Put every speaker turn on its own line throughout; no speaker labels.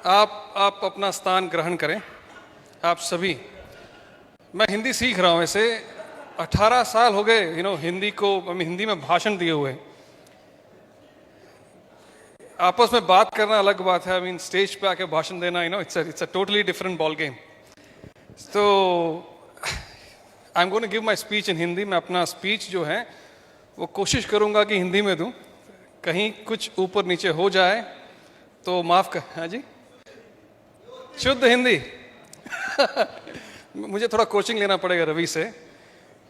आप अपना स्थान ग्रहण करें। आप सभी, मैं हिंदी सीख रहा हूँ ऐसे 18 साल हो गए हिंदी को हिंदी में भाषण दिए हुए। आपस में बात करना अलग बात है, स्टेज पे आके भाषण देना it's a totally different ball game. तो I am going to give my speech in Hindi. मैं अपना स्पीच जो है वो कोशिश करूंगा कि हिंदी में दूं। कहीं कुछ ऊपर नीचे हो जाए तो माफ कर। हाँ जी, शुद्ध हिंदी। मुझे थोड़ा कोचिंग लेना पड़ेगा रवि से।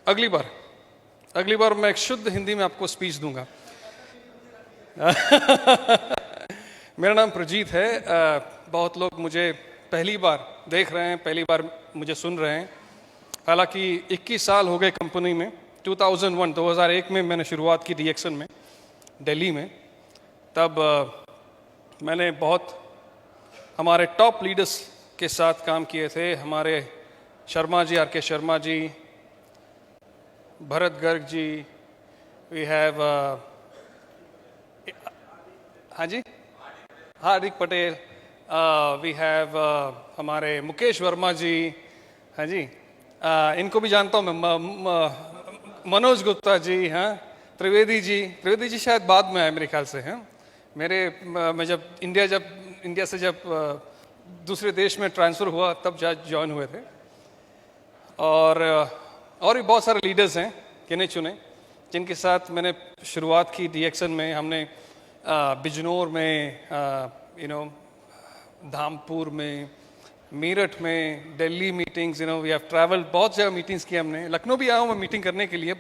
अगली बार मैं एक शुद्ध हिंदी में आपको स्पीच दूंगा। मेरा नाम प्रजीत है। बहुत लोग मुझे पहली बार देख रहे हैं, पहली बार मुझे सुन रहे हैं। हालांकि 21 साल हो गए कंपनी में। 2001 में मैंने शुरुआत की डीएक्सन में, दिल्ली में। तब मैंने बहुत हमारे टॉप लीडर्स के साथ काम किए थे। हमारे Sharma ji, R K. Sharma ji, Bharat Garg ji, we have हाँ जी, हार्दिक पटेल, वी हैव हमारे मुकेश वर्मा जी। हाँ जी, इनको भी जानता हूँ मैं। मनोज गुप्ता जी, हाँ, त्रिवेदी जी शायद बाद में आए मेरे ख्याल से। हैं मैं जब इंडिया से दूसरे देश में ट्रांसफ़र हुआ तब ज्वाइन हुए थे। और भी बहुत सारे लीडर्स हैं गिने चुने जिनके साथ मैंने शुरुआत की डीएक्सन में। हमने बिजनौर में, धामपुर में, मेरठ में, Delhi meetings, we have travelled, बहुत जगह मीटिंग्स की हमने। लखनऊ भी आया हूँ मैं मीटिंग करने के लिए।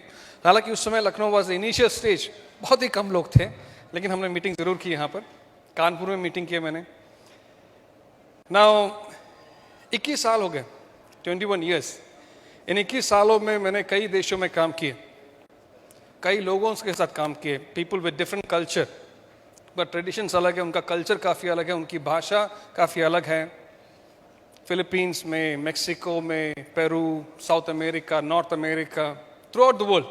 हालांकि उस समय लखनऊ वाज इनिशियल स्टेज, बहुत ही कम लोग थे, लेकिन हमने मीटिंग ज़रूर की यहाँ पर। कानपुर में मीटिंग की मैंने। नाउ 21 साल हो गए, 21 ईयर्स। इन 21 सालों में मैंने कई देशों में काम किए, कई लोगों के साथ काम किए, people with different culture. But traditions अलग है, उनका कल्चर काफ़ी अलग है, उनकी भाषा काफ़ी अलग है। फिलीपींस में, मेक्सिको में, Peru, south America, north America, through out the world.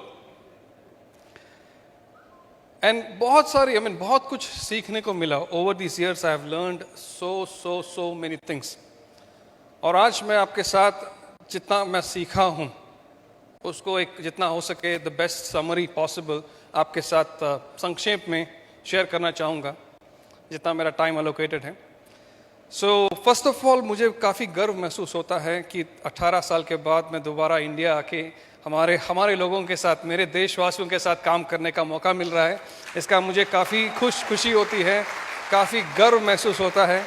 And बहुत सारी बहुत कुछ सीखने को मिला। Over this years I have learned so many things. और आज मैं आपके साथ जितना मैं सीखा हूँ उसको एक जितना हो सके द बेस्ट समरी पॉसिबल आपके साथ संक्षेप में शेयर करना चाहूँगा, जितना मेरा टाइम एलोकेटेड है। सो फर्स्ट ऑफ ऑल, मुझे काफ़ी गर्व महसूस होता है कि 18 साल के बाद मैं दोबारा इंडिया आके हमारे लोगों के साथ, मेरे देशवासियों के साथ काम करने का मौका मिल रहा है। इसका मुझे काफ़ी खुशी होती है, काफ़ी गर्व महसूस होता है।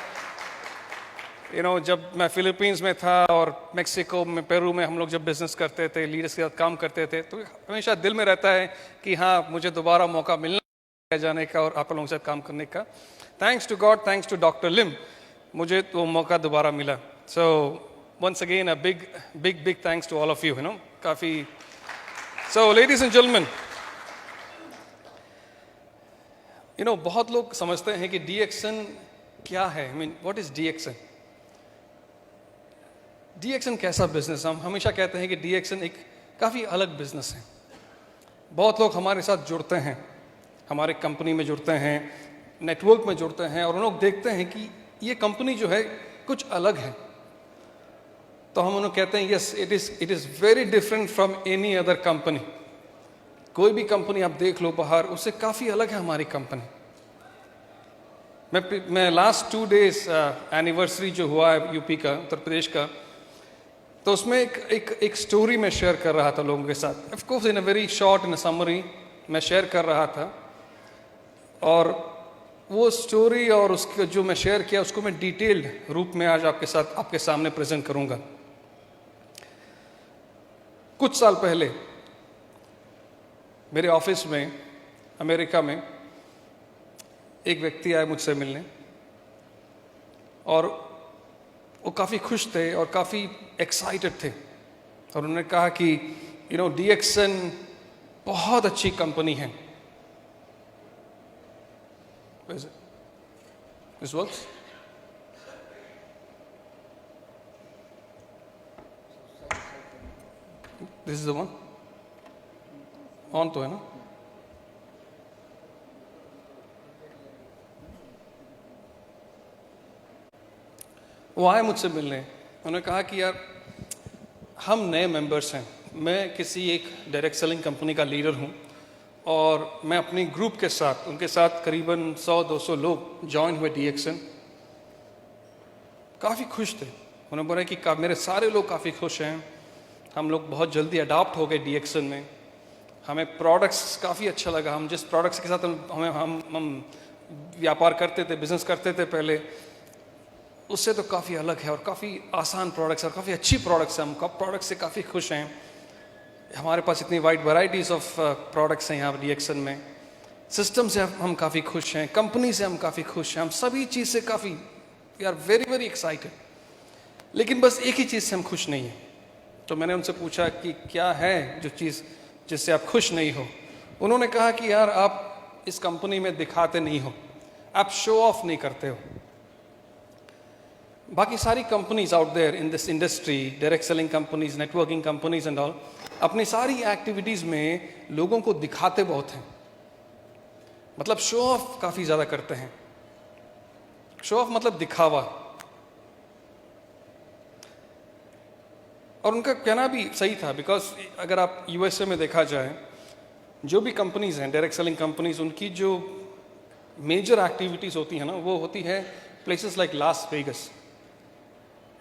जब मैं फिलीपींस में था और मेक्सिको में, पेरू में हम लोग जब बिजनेस करते थे, लीडर्स के साथ काम करते थे, तो हमेशा दिल में रहता है कि हाँ, मुझे दोबारा मौका मिलना जाने का और आप लोगों के साथ काम करने का। Thanks to God, thanks to doctor Lim, मुझे तो मौका दोबारा मिला। So once again a big thanks to all of you. काफ़ी। सो लेडीज एंड जेंटलमैन, बहुत लोग समझते हैं कि डीएक्सन क्या है। What is डीएक्सन? डीएक्सन कैसा बिजनेस? हम हमेशा कहते हैं कि डीएक्सन एक काफ़ी अलग बिजनेस है। बहुत लोग हमारे साथ जुड़ते हैं, हमारे कंपनी में जुड़ते हैं, नेटवर्क में जुड़ते हैं, और उन लोग देखते हैं कि ये कंपनी जो है कुछ अलग है। तो हम उन्हें कहते हैं yes, it is very different from any other company. कोई भी कंपनी आप देख लो बाहर, उससे काफ़ी अलग है हमारी कंपनी। मैं लास्ट 2 डेज एनिवर्सरी जो हुआ है यूपी का, उत्तर प्रदेश का, तो उसमें एक स्टोरी मैं शेयर कर रहा था लोगों के साथ। Of course in a very short, in a summary मैं शेयर कर रहा था। और वो स्टोरी और उसका जो मैं शेयर किया उसको मैं डिटेल्ड रूप में आज आपके सामने प्रेजेंट करूंगा। कुछ साल पहले मेरे ऑफिस में अमेरिका में एक व्यक्ति आए मुझसे मिलने, और वो काफ़ी खुश थे और काफ़ी एक्साइटेड थे। और उन्होंने कहा कि डीएक्सन बहुत अच्छी कंपनी है। This works? This is the one on तो है ना? वो आए मुझसे मिलने, उन्होंने कहा कि यार हम नए मेंबर्स हैं, मैं किसी एक डायरेक्ट सेलिंग कंपनी का लीडर हूँ और मैं अपनी ग्रुप के साथ, उनके साथ करीबन 100-200 लोग ज्वाइन हुए DXN। काफ़ी खुश थे, उन्होंने बोला कि मेरे सारे लोग काफ़ी खुश हैं, हम लोग बहुत जल्दी अडॉप्ट हो गए DXN में, हमें प्रोडक्ट्स काफ़ी अच्छा लगा, हम जिस प्रोडक्ट्स के साथ हम व्यापार करते थे, बिजनेस करते थे पहले, उससे तो काफ़ी अलग है और काफ़ी आसान प्रोडक्ट्स और काफ़ी अच्छी प्रोडक्ट्स हैं, हम प्रोडक्ट्स से काफ़ी खुश हैं, हमारे पास इतनी वाइड वैरायटीज़ ऑफ प्रोडक्ट्स हैं यहाँ DXN में, सिस्टम से हम काफ़ी खुश हैं, कंपनी से हम काफ़ी खुश हैं, हम सभी चीज़ से काफ़ी we are very very excited, लेकिन बस एक ही चीज़ से हम खुश नहीं हैं। तो मैंने उनसे पूछा कि क्या है जो चीज़ जिससे आप खुश नहीं हो। उन्होंने कहा कि यार आप इस कंपनी में दिखाते नहीं हो, आप शो ऑफ नहीं करते हो। बाकी सारी companies out there in this industry, direct selling companies, networking companies and all, अपनी सारी एक्टिविटीज़ में लोगों को दिखाते बहुत हैं, मतलब शो ऑफ काफ़ी ज़्यादा करते हैं। शो ऑफ मतलब दिखावा, और उनका कहना भी सही था, बिकॉज अगर आप USA में देखा जाए, जो भी कंपनीज हैं डायरेक्ट सेलिंग कंपनीज, उनकी जो मेजर एक्टिविटीज़ होती हैं ना, वो होती है प्लेसेस लाइक लास वेगस।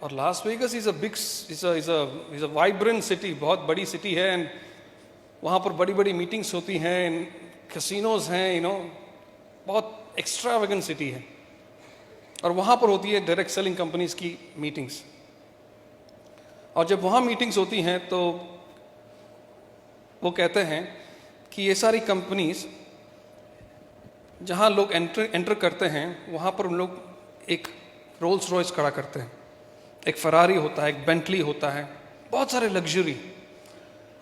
और Las Vegas is a big is a vibrant city, बहुत बड़ी सिटी है, एंड वहाँ पर बड़ी बड़ी मीटिंग्स होती हैं, कैसीनोज हैं, बहुत एक्स्ट्रावेगेंट सिटी है, और वहाँ पर होती है डायरेक्ट सेलिंग कंपनीज की मीटिंग्स। और जब वहाँ मीटिंग्स होती हैं तो वो कहते हैं कि ये सारी कंपनीज जहाँ लोग एंटर करते हैं, वहाँ पर उन लोग एक रोल्स रॉयस खड़ा करते हैं, एक फरारी होता है, एक बेंटली होता है, बहुत सारे लग्जरी।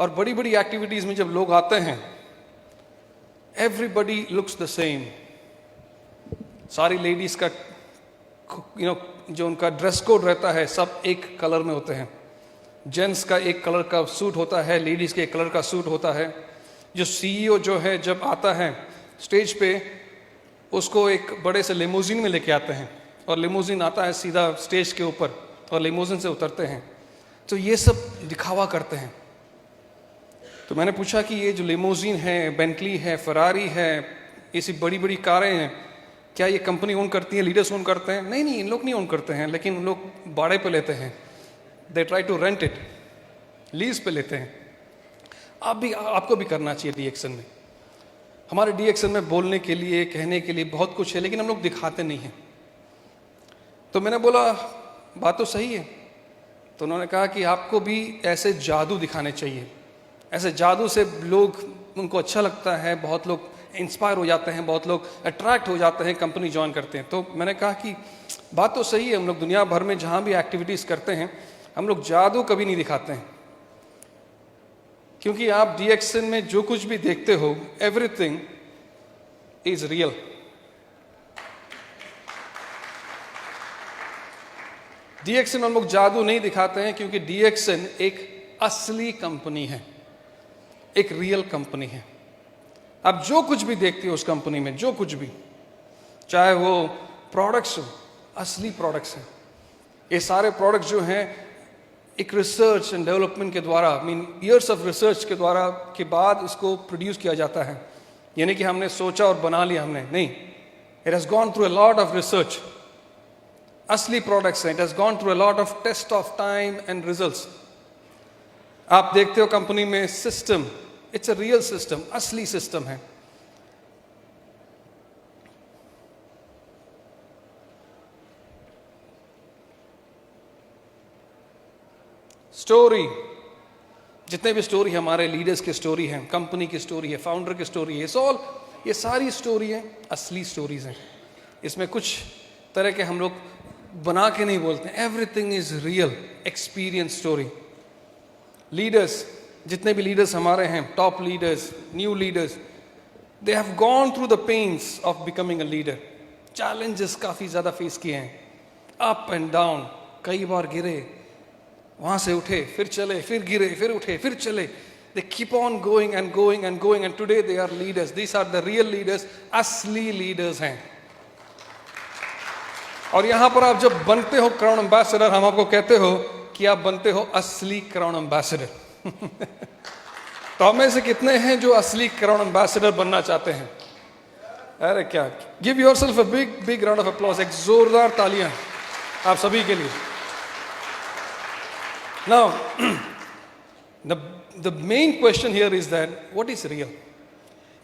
और बड़ी बड़ी एक्टिविटीज़ में जब लोग आते हैं, एवरीबडी लुक्स द सेम। सारी लेडीज़ का जो उनका ड्रेस कोड रहता है, सब एक कलर में होते हैं। जेंट्स का एक कलर का सूट होता है, लेडीज़ के एक कलर का सूट होता है। जो CEO जो है, जब आता है स्टेज पे, उसको एक बड़े से लिमोजिन में लेके आते हैं, और लिमोजिन आता है सीधा स्टेज के ऊपर, और लिमोजिन से उतरते हैं। तो ये सब दिखावा करते हैं। तो मैंने पूछा कि ये जो लिमोजिन है, बेंटली है, फरारी है, ऐसी बड़ी बड़ी कारें हैं, क्या ये कंपनी ओन करती है, लीडर्स ओन करते हैं? नहीं, इन लोग नहीं ओन करते हैं, लेकिन उन लोग भाड़े पे लेते हैं, they try to rent it, lease पे लेते हैं। आपको भी करना चाहिए DXN में। हमारे DXN में बोलने के लिए, कहने के लिए बहुत कुछ है, लेकिन हम लोग दिखाते नहीं हैं। तो मैंने बोला बात तो सही है। तो उन्होंने कहा कि आपको भी ऐसे जादू दिखाने चाहिए, ऐसे जादू से लोग, उनको अच्छा लगता है, बहुत लोग इंस्पायर हो जाते हैं, बहुत लोग अट्रैक्ट हो जाते हैं, कंपनी ज्वाइन करते हैं। तो मैंने कहा कि बात तो सही है, हम लोग दुनिया भर में जहाँ भी एक्टिविटीज़ करते हैं, हम लोग जादू कभी नहीं दिखाते हैं, क्योंकि आप DXN में जो कुछ भी देखते हो, एवरीथिंग इज रियल। DXN में हम लोग जादू नहीं दिखाते हैं, क्योंकि DXN एक असली कंपनी है, एक रियल कंपनी है। आप जो कुछ भी देखते हो उस कंपनी में, जो कुछ भी, चाहे वो प्रोडक्ट्स हो, असली प्रोडक्ट्स हैं। ये सारे प्रोडक्ट्स जो हैं, एक रिसर्च एंड डेवलपमेंट के द्वारा, ईयर्स ऑफ रिसर्च के द्वारा के बाद इसको प्रोड्यूस किया जाता है। यानी कि हमने सोचा और बना लिया, हमने नहीं, it has gone through a lot of research. असली प्रोडक्ट्स हैं, it has gone through a lot of test of time and results. आप देखते हो कंपनी में system, it's a real system, असली सिस्टम है। स्टोरी, जितने भी स्टोरी हमारे लीडर्स की स्टोरी है, कंपनी की स्टोरी है, फाउंडर की स्टोरी है, ये सारी स्टोरी है, असली स्टोरीज हैं। इसमें कुछ तरह के हम लोग बना के नहीं बोलते, everything is real experience story. Leaders, जितने भी लीडर्स हमारे हैं, top leaders, new leaders, they have gone through the pains of becoming a leader. Challenges काफ़ी ज़्यादा फेस किए हैं, अप एंड डाउन, कई बार गिरे, वहाँ से उठे, फिर चले, फिर गिरे, फिर उठे, फिर चले। They keep on going and going and going, and today they are leaders. These are the real leaders, असली लीडर्स हैं। और यहां पर आप जब बनते हो क्राउन एम्बेसडर, हम आपको कहते हो कि आप बनते हो असली क्राउन एम्बेसडर। तो हमें से कितने हैं जो असली क्राउन एम्बेसडर बनना चाहते हैं? अरे क्या, give yourself a big big round of applause, एक जोरदार तालियां आप सभी के लिए। Now the main question here is that what is real?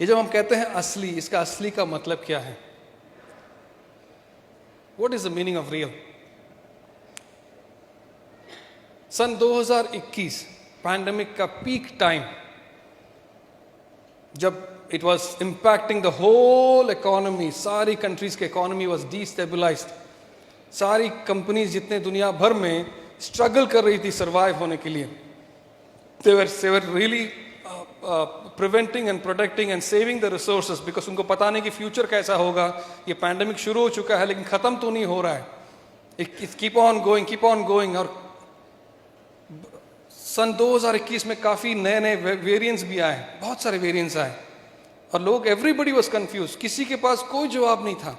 ये जब हम कहते हैं असली, इसका असली का मतलब क्या है? What is the meaning of real? सन 2021 पैंडेमिक का पीक टाइम, जब it was impacting the whole economy, सारी कंट्रीज के इकोनॉमी वॉज डिस्टेबलाइज्ड, सारी कंपनीज जितने दुनिया भर में स्ट्रगल कर रही थी सर्वाइव होने के लिए, they were really preventing and protecting and saving the resources, because उनको पता नहीं कि फ्यूचर कैसा होगा। ये पैंडेमिक शुरू हो चुका है लेकिन खत्म तो नहीं हो रहा है, इट कीप ऑन गोइंग। और सन 2021 में काफी नए नए वेरिएंट्स भी आए, बहुत सारे वेरिएंट्स आए, और लोग, एवरीबडी वाज कंफ्यूज, किसी के पास कोई जवाब नहीं था,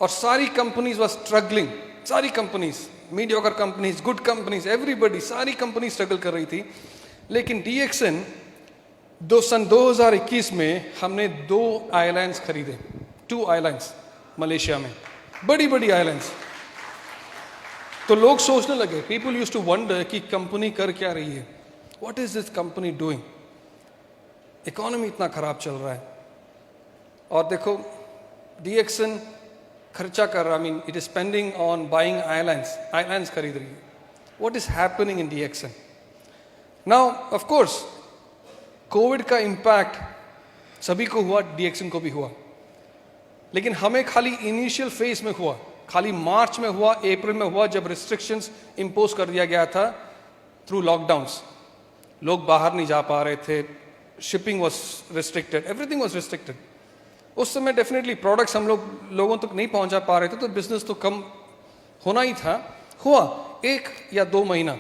और सारी कंपनीज वाज स्ट्रगलिंग, सारी companies, mediocre companies, good companies, everybody, सारी कंपनी स्ट्रगल कर रही थी। लेकिन डीएक्सएन सन 2021 में हमने 2 आइलैंड्स खरीदे, 2 आइलैंड्स मलेशिया में, बड़ी बड़ी आइलैंड्स। तो लोग सोचने लगे, पीपल यूज्ड टू वंडर कि कंपनी कर क्या रही है, what is this company doing, economy इतना खराब चल रहा है। और देखो डीएक्सएन खर्चा कर रहा, I mean it is spending on buying islands खरीद रही है। What is happening in DXN now? Of course Covid का इंपैक्ट सभी को हुआ, डीएक्सएन को भी हुआ, लेकिन हमें खाली इनिशियल फेज में हुआ, खाली मार्च में हुआ, अप्रैल में हुआ, जब रिस्ट्रिक्शंस इंपोज कर दिया गया था थ्रू लॉकडाउन्स। लोग बाहर नहीं जा पा रहे थे, shipping was restricted, everything was restricted. उस समय डेफिनेटली प्रोडक्ट्स हम लोगों तक नहीं पहुंचा पा रहे थे, तो बिजनेस तो कम होना ही था। हुआ 1 या 2 महीना,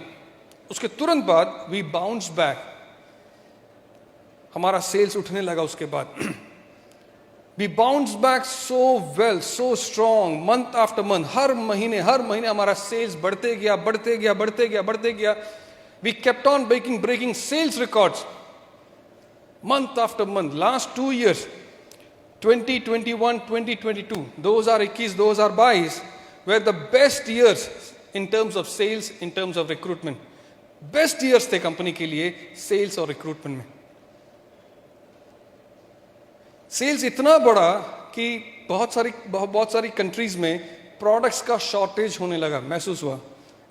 उसके तुरंत बाद वी बाउंस बैक, हमारा सेल्स उठने लगा। उसके बाद we bounce back so well, so strong, month after month, हर महीने हमारा सेल्स बढ़ते गया। We kept on breaking sales records month after month. Last 2 years, 2021, 2022, 2021, 2022 were the best years in terms of sales, in terms of recruitment. Best years थे company के लिए sales और recruitment में। सेल्स इतना बढ़ा कि बहुत सारी कंट्रीज में प्रोडक्ट्स का शॉर्टेज होने लगा, महसूस हुआ,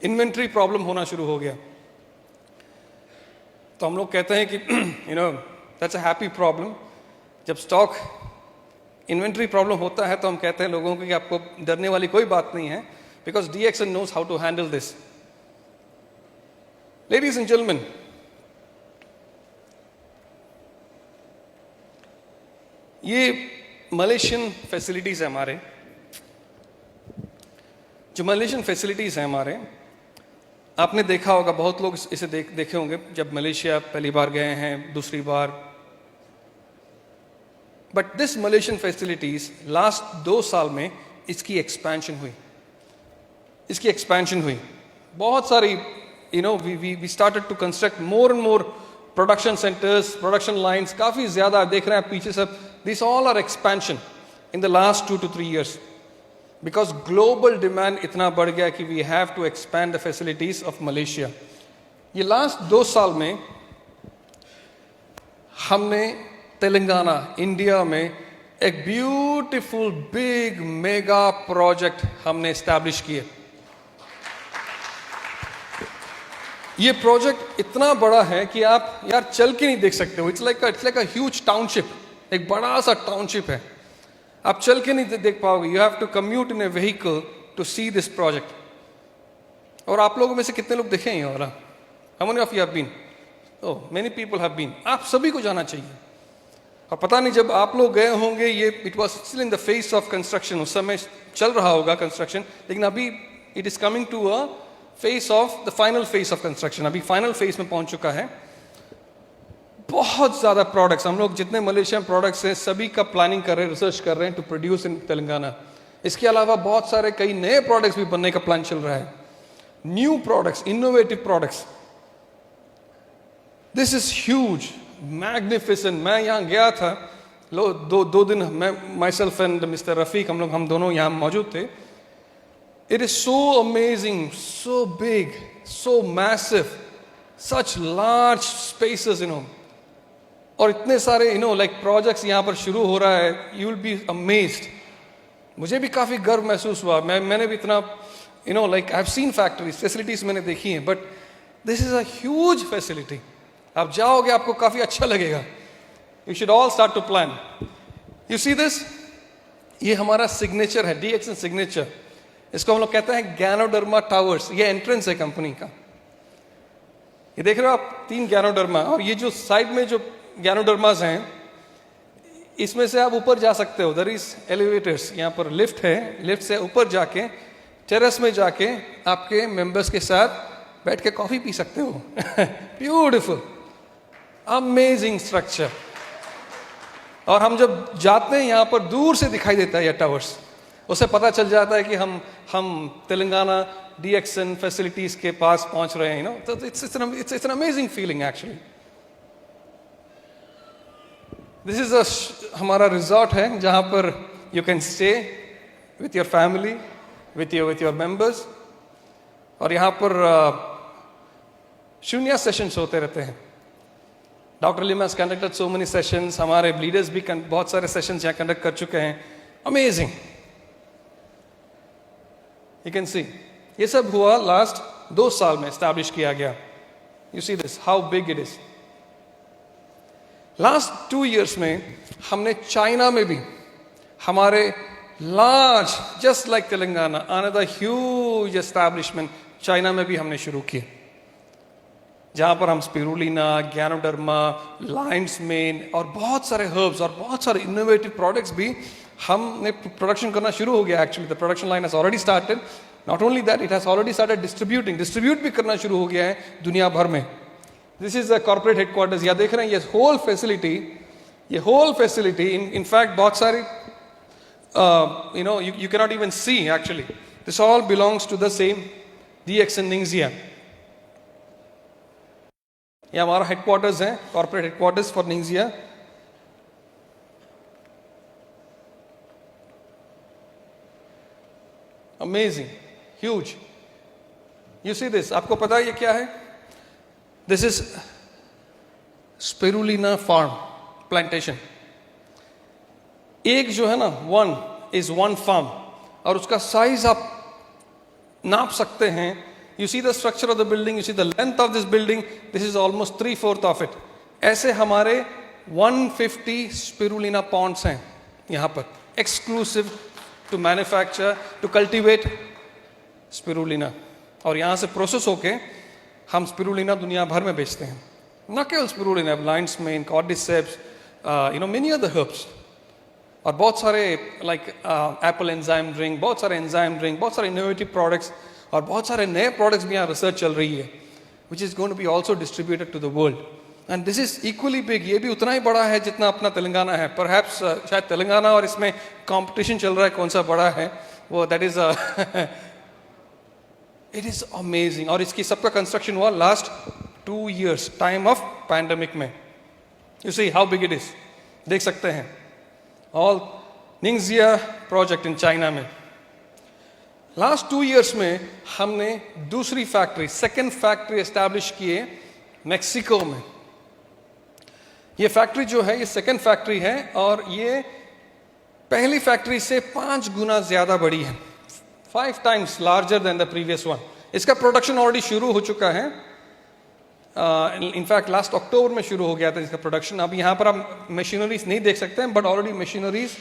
इन्वेंट्री प्रॉब्लम होना शुरू हो गया। तो हम लोग कहते हैं कि दैट्स अ हैप्पी प्रॉब्लम। जब स्टॉक इन्वेंट्री प्रॉब्लम होता है तो हम कहते हैं लोगों को कि आपको डरने वाली कोई बात नहीं है, because DXN knows how to handle this. Ladies and gentleman, ये मलेशियन फैसिलिटीज है हमारे, जो मलेशियन फैसिलिटीज हैं हमारे, आपने देखा होगा, बहुत लोग इसे देखे होंगे जब मलेशिया पहली बार गए हैं, दूसरी बार। But this Malaysian facilities last 2 साल में इसकी एक्सपेंशन हुई, बहुत सारी, we started to construct more and more production centres, production lines, काफी ज्यादा देख रहे हैं आप पीछे सब, this all are expansion in the last 2 to 3 years, because global demand इतना बढ़ गया कि we have to expand the facilities of Malaysia. ये लास्ट 2 साल में हमने तेलंगाना, इंडिया में एक ब्यूटीफुल बिग मेगा प्रोजेक्ट हमने एस्टैब्लिश किए। ये प्रोजेक्ट इतना बड़ा है कि आप यार चल के नहीं देख सकते हो। It's like a huge township, एक बड़ा सा टाउनशिप है, आप चल के नहीं देख पाओगे। You have to commute in a vehicle to see this project. और आप लोगों में से कितने लोग देखे हैं? और how many of you have been? Oh, many people have been. आप सभी को जाना चाहिए। और पता नहीं जब आप लोग गए होंगे, ये it was still in the phase of construction, उस समय चल रहा होगा कंस्ट्रक्शन, लेकिन अभी it is coming to a phase of the final phase of construction, अभी फाइनल फेस में पहुंच चुका है। बहुत ज्यादा प्रोडक्ट्स, हम लोग जितने मलेशियन प्रोडक्ट्स हैं सभी का प्लानिंग कर रहे हैं, रिसर्च कर रहे हैं टू प्रोड्यूस इन तेलंगाना। इसके अलावा बहुत सारे कई नए प्रोडक्ट्स भी बनने का प्लान चल रहा है, new products, innovative products. This is huge, magnificent. मैं यहाँ गया था, दो दिन मैं, my self and mister Rafiq, हम दोनों यहाँ मौजूद थे। It is so amazing, so big, so massive, such large spaces, और इतने सारे लाइक प्रोजेक्ट्स यहाँ पर शुरू हो रहा है। You will be amazed. मुझे भी काफी गर्व महसूस हुआ। मैंने भी इतना like I have seen factories, facilities मैंने देखी हैं, but this is a huge facility. आप जाओगे, आपको काफी अच्छा लगेगा। You should all start to plan. You see this, ये हमारा सिग्नेचर है, DXN सिग्नेचर। इसको हम लोग कहते हैं गैनोडर्मा टावर्स। ये एंट्रेंस है कंपनी का। ये देख रहे हो आप, 3 गैनोडर्मा, और ये जो साइड में जो गैनोडर्मास हैं, इसमें से आप ऊपर जा सकते हो। दर इज एलिवेटर्स, यहाँ पर लिफ्ट है, लिफ्ट से ऊपर जाके टेरेस में जाके आपके मेंबर्स के साथ बैठ के कॉफी पी सकते हो। Beautiful, amazing structure. और हम जब जाते हैं, यहाँ पर दूर से दिखाई देता है ये टावर्स। उससे पता चल जाता है कि हम तेलंगाना DXN फैसिलिटीज के पास पहुंच रहे हैं। तो it's an amazing feeling actually. This is हमारा रिजॉर्ट है, जहां पर you can stay with your family, with your members. और यहाँ पर शून्य सेशंस होते रहते हैं। Doctor Lim has conducted so many sessions. हमारे लीडर्स भी बहुत सारे सेशंस यहाँ कंडक्ट कर चुके हैं। Amazing, you can see. ये सब हुआ लास्ट 2 साल में, एस्टैब्लिश किया गया। You see this, how big it is. Last 2 years में हमने चाइना में भी हमारे large, just like Telangana, another huge establishment China में भी हमने शुरू किए, जहां पर हम स्पिरुलिना, गैनोडर्मा, लायंस मेन और बहुत सारे हर्ब्स और बहुत सारे इनोवेटिव प्रोडक्ट्स भी हमने प्रोडक्शन करना शुरू हो गया। Actually the production line has already started. Not only that, it has already started distribute भी करना शुरू हो गया है दुनिया भर में। This is the corporate headquarters. या देख रहे हैं ये होल फैसिलिटी, इन फैक्ट बहुत सारी you cannot even see actually. This all belongs to the same DXN Ningxia. ये हमारा हेडक्वार्टर्स है, corporate headquarters for Ningxia. Amazing, huge. You see this? आपको पता है ये क्या है? This is Spirulina farm plantation. एक जो है ना, 1 is 1 farm, और उसका साइज आप नाप सकते हैं। You see the structure of the building, you see the length of this building. This is almost 3/4 of it. ऐसे हमारे 150 Spirulina ponds हैं यहाँ पर, exclusive to manufacture, to cultivate Spirulina. और यहाँ से प्रोसेस होके हम स्पिरुलिना दुनिया भर में बेचते हैं। न केवल spirulina, Lions main, cordyceps, many other herbs, और बहुत सारे लाइक एप्पल एंजाइम ड्रिंक, बहुत सारे एंजाइम ड्रिंक, बहुत सारे इनोवेटिव प्रोडक्ट्स, और बहुत सारे नए प्रोडक्ट्स भी यहाँ रिसर्च चल रही है, which is going to be also distributed to the world. And this is equally big. ये भी उतना ही बड़ा है जितना अपना तेलंगाना है। परहैप्स शायद तेलंगाना और इसमें कॉम्पिटिशन चल रहा है कौन सा बड़ा है, वो that is it is amazing. और इसकी सबका कंस्ट्रक्शन हुआ last 2 years, time of pandemic में। You see how big it is, देख सकते हैं। All Ningxia project in China में। लास्ट 2 years में हमने दूसरी फैक्ट्री, सेकेंड फैक्ट्री एस्टैब्लिश किए मेक्सिको में। ये फैक्ट्री जो है, ये सेकेंड फैक्ट्री है, और ये पहली फैक्ट्री से 5 गुना ज्यादा बड़ी है, 5 times larger than the previous one. इसका प्रोडक्शन ऑलरेडी शुरू हो चुका है। इनफैक्ट लास्ट अक्टूबर में शुरू हो गया था इसका प्रोडक्शन। अब यहाँ पर आप मशीनरीज नहीं देख सकते हैं, बट ऑलरेडी मशीनरीज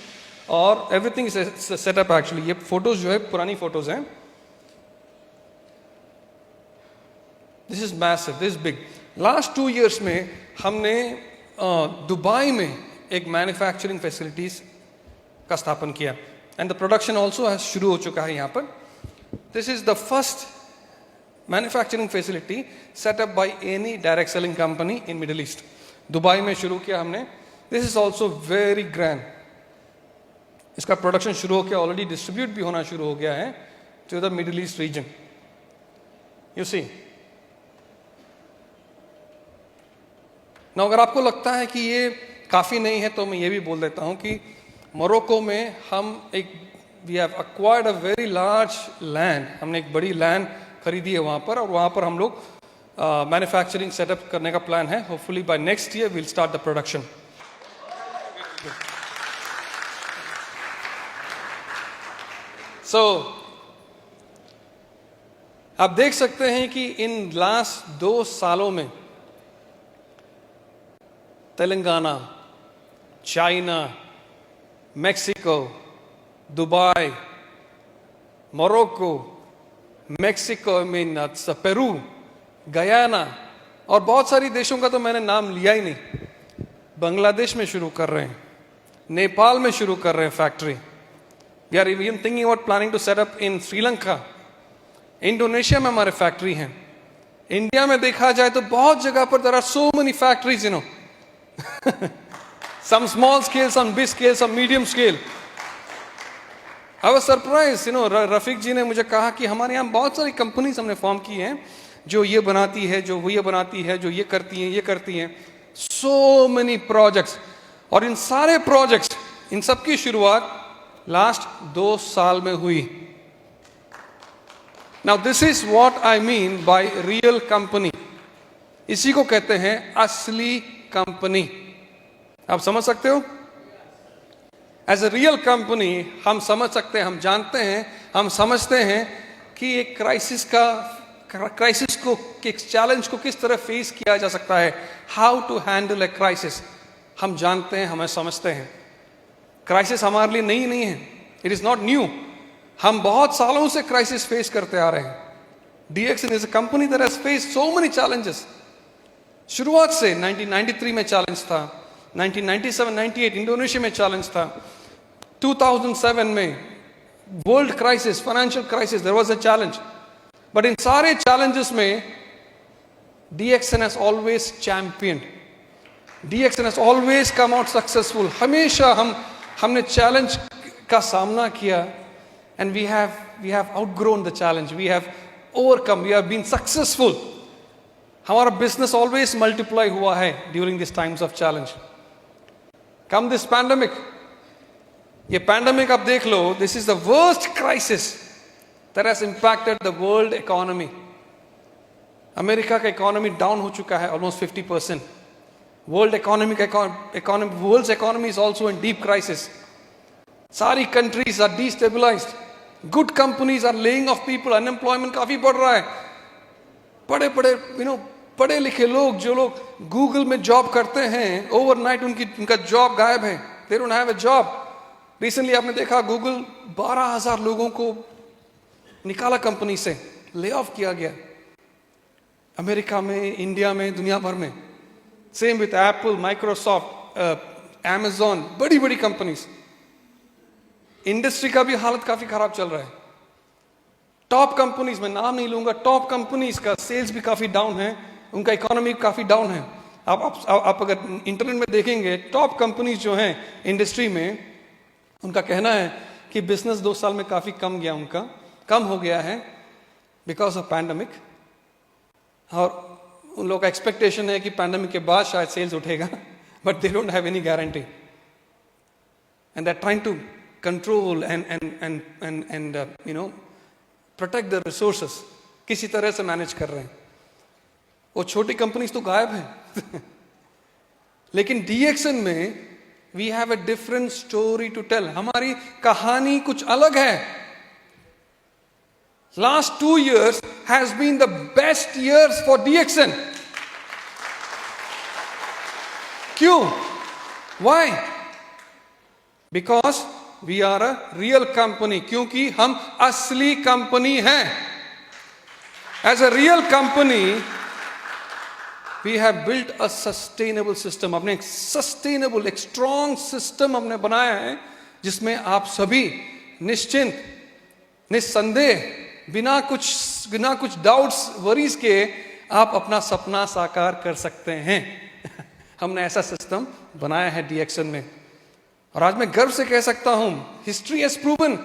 और एवरीथिंग सेटअप एक्चुअली। ये फोटोज जो है पुरानी फोटोज हैं। This is massive, this is big. Last 2 years में हमने दुबई में एक मैन्युफैक्चरिंग फैसिलिटीज का स्थापन किया, एंड द प्रोडक्शन ऑल्सो शुरू हो चुका है यहाँ पर। This is the first manufacturing facility set up by any direct selling company in middle east. Dubai में शुरू किया हमने। This is also very grand. इसका प्रोडक्शन शुरू हो गया, ऑलरेडी डिस्ट्रीब्यूट भी होना शुरू हो गया है to the Middle East region. You see, ना अगर आपको लगता है कि ये काफ़ी नहीं है तो मैं ये भी बोल देता हूँ कि मोरक्को में हम we have acquired a very large land, हमने एक बड़ी लैंड खरीदी है वहाँ पर, और वहाँ पर हम लोग मैन्युफैक्चरिंग सेटअप करने का प्लान है। Hopefully by next year will start the production. So आप देख सकते हैं कि इन लास्ट 2 सालों में Telangana, China, Mexico, Dubai, Morocco, Mexico में पेरू, गयाना और बहुत सारी देशों का तो मैंने नाम लिया ही नहीं। बांग्लादेश में शुरू कर रहे हैं, नेपाल में शुरू कर रहे हैं factory. We are even thinking about planning to set up in Sri Lanka. Indonesia में हमारे फैक्ट्री हैं। इंडिया में देखा जाए तो बहुत जगह पर there are so many factories, you know, some small scale, some big scale, some medium scale. I was surprised, you know, Rafiq ji ने मुझे कहा कि हमारे यहाँ बहुत सारी कंपनीज हमने फॉर्म की हैं जो ये बनाती है, जो वो ये बनाती है, जो ये करती हैं, ये करती हैं। so many projects, और इन सारे प्रोजेक्ट्स, इन सब की शुरुआत लास्ट 2 साल में हुई। Now this is what I mean by real company. इसी को कहते हैं असली कंपनी। आप समझ सकते हो? एज ए रियल कंपनी हम समझ सकते हैं, हम जानते हैं, हम समझते हैं कि एक क्राइसिस को, एक चैलेंज को किस तरह फेस किया जा सकता है, how to handle a crisis. हम जानते हैं, हमें समझते हैं। क्राइसिस हमारे लिए नई नहीं है, इट इज नॉट न्यू। हम बहुत सालों से क्राइसिस फेस करते आ रहे हैं। DXN is a company that has faced so many challenges. शुरुआत से 1993 में चैलेंज था, 1997-98 इंडोनेशिया में चैलेंज था, 2007 में world crisis, financial crisis, there was a challenge. But इन सारे चैलेंजेस में DXN has always champion, DXN has always come out successful. हमेशा हमने चैलेंज का सामना किया, and we have outgrown the challenge, we have overcome, we have been successful. हमारा business always multiply हुआ है during this times of challenge. Come this pandemic, ये pandemic आप देख लो, this is the worst crisis that has impacted the world economy. America का economy down हो चुका है almost 50%। World economy is also in deep crisis. सारी countries are destabilized, good companies are laying off people, unemployment काफी बढ़ रहा है। बड़े पढ़े लिखे लोग, जो लोग गूगल में जॉब करते हैं, ओवरनाइट उनका जॉब गायब है, दे don't have a job. Recently आपने देखा गूगल 12,000 लोगों को निकाला कंपनी से, ले ऑफ किया गया। अमेरिका में, इंडिया में, दुनिया भर में। Same with Apple, Microsoft, Amazon, बड़ी बड़ी कंपनीज। इंडस्ट्री का भी हालत काफी खराब चल रहा है। टॉप कंपनीज, मैं नाम नहीं लूंगा, टॉप कंपनीज का सेल्स भी काफी डाउन है, उनका इकोनॉमी काफी डाउन है। आप अगर इंटरनेट में देखेंगे, टॉप कंपनीज जो हैं इंडस्ट्री में, उनका कहना है कि बिजनेस 2 साल में काफी कम हो गया है बिकॉज ऑफ पैंडेमिक। और उन लोगों का एक्सपेक्टेशन है कि पैंडेमिक के बाद शायद सेल्स उठेगा, but they don't have any guarantee, and they are trying to control and you know protect the resources, किसी तरह से मैनेज कर रहे हैं। वो छोटी कंपनीज तो गायब हैं लेकिन DXN में we have a different story to tell. हमारी कहानी कुछ अलग है। Last 2 years has been the best years for DXN। क्यों? Why? Because we are a real company, क्योंकि हम असली कंपनी हैं। As a real company we have built a sustainable system. अपने एक सस्टेनेबल, एक स्ट्रॉन्ग सिस्टम हमने बनाया है, जिसमें आप सभी निश्चिंत, निस्संदेह, बिना कुछ डाउट्स, वरीज के आप अपना सपना साकार कर सकते हैं। हमने ऐसा सिस्टम बनाया है DXN में, और आज मैं गर्व से कह सकता हूं, हिस्ट्री हैज प्रूवन,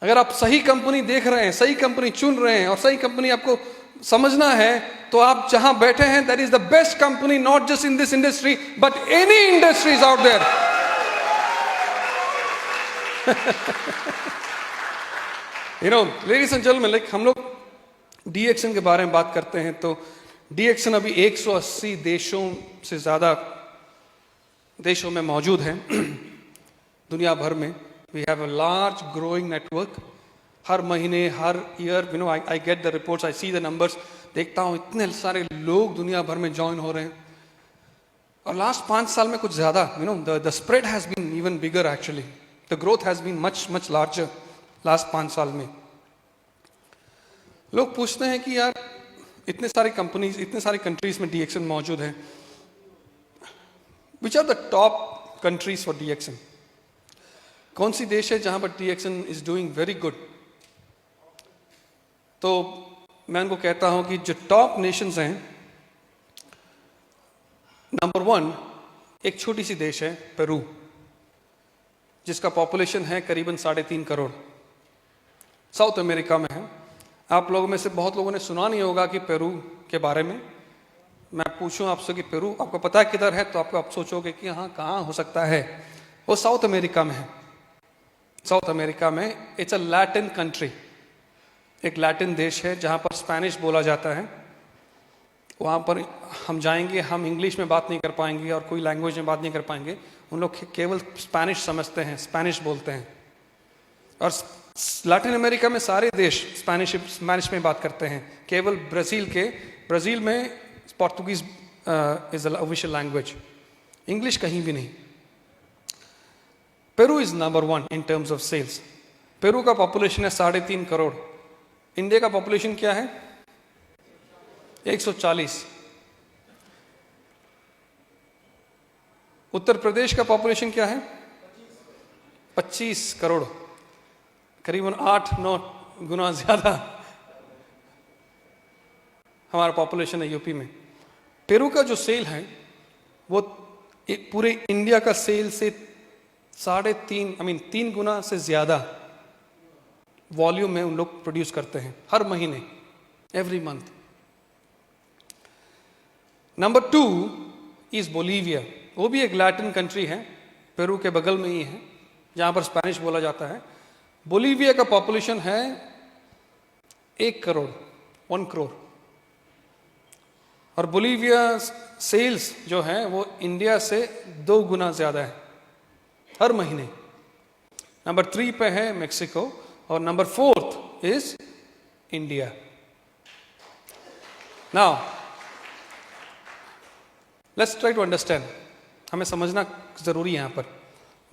अगर आप सही कंपनी देख रहे हैं, सही कंपनी चुन रहे हैं और सही कंपनी आपको समझना है, तो आप जहां बैठे हैं that is the best company, not just in this industry but any industries out there. Ladies and gentleman, like हम लोग डीएक्सन के बारे में बात करते हैं, तो डीएक्सन अभी 180 देशों से ज्यादा देशों में मौजूद है दुनिया भर में। We have a large growing network. हर महीने, हर year, I get the reports, I see the numbers, देखता हूं इतने सारे लोग दुनिया भर में ज्वाइन हो रहे हैं। और लास्ट 5 साल में कुछ ज्यादा, the spread has been even bigger actually, the growth has been much much larger last 5 साल में। लोग पूछते हैं कि यार इतने सारे कंपनीज, इतने सारे कंट्रीज में डीएक्सन मौजूद है, which are the top countries for DXN? कौन सी देश है जहां पर DXN is doing very good? तो मैं उनको कहता हूं कि जो टॉप नेशंस हैं, नंबर 1 एक छोटी सी देश है पेरू, जिसका पॉपुलेशन है करीबन 3.5 करोड़, साउथ अमेरिका में है। आप लोगों में से बहुत लोगों ने सुना नहीं होगा कि पेरू के बारे में। मैं पूछूं आपसे कि पेरू आपको पता है किधर है, तो आप सोचोगे कि हाँ कहाँ हो सकता है। वो साउथ अमेरिका में है। साउथ अमेरिका में इट्स अ लैटिन कंट्री, एक लैटिन देश है जहाँ पर स्पेनिश बोला जाता है। वहाँ पर हम जाएंगे, हम इंग्लिश में बात नहीं कर पाएंगे और कोई लैंग्वेज में बात नहीं कर पाएंगे। उन लोग केवल स्पेनिश समझते हैं, स्पेनिश बोलते हैं। और लैटिन अमेरिका में सारे देश स्पेनिश में बात करते हैं। केवल ब्राज़ील में Portuguese is the official language, English कहीं भी नहीं। Peru is number 1 in terms of sales. Peru का पॉपुलेशन है 3.5 करोड़। इंडिया का पॉपुलेशन क्या है? 140। उत्तर प्रदेश का पॉपुलेशन क्या है? 25 करोड़, करीबन 8-9 गुना ज्यादा हमारा पॉपुलेशन है यूपी में। पेरू का जो सेल है वो पूरे इंडिया का सेल से 3 गुना से ज्यादा वॉल्यूम में उन लोग प्रोड्यूस करते हैं हर महीने, every month. Number 2 is Bolivia. वो भी एक लैटिन कंट्री है, पेरू के बगल में ही है, जहां पर स्पेनिश बोला जाता है। बोलीविया का पॉपुलेशन है 1 करोड़, 1 करोड़। और बोलीविया सेल्स जो है वो इंडिया से 2 गुना ज्यादा है हर महीने। नंबर 3 पे है मेक्सिको और number 4 is India. Now let's try to understand, हमें समझना जरूरी है यहां पर।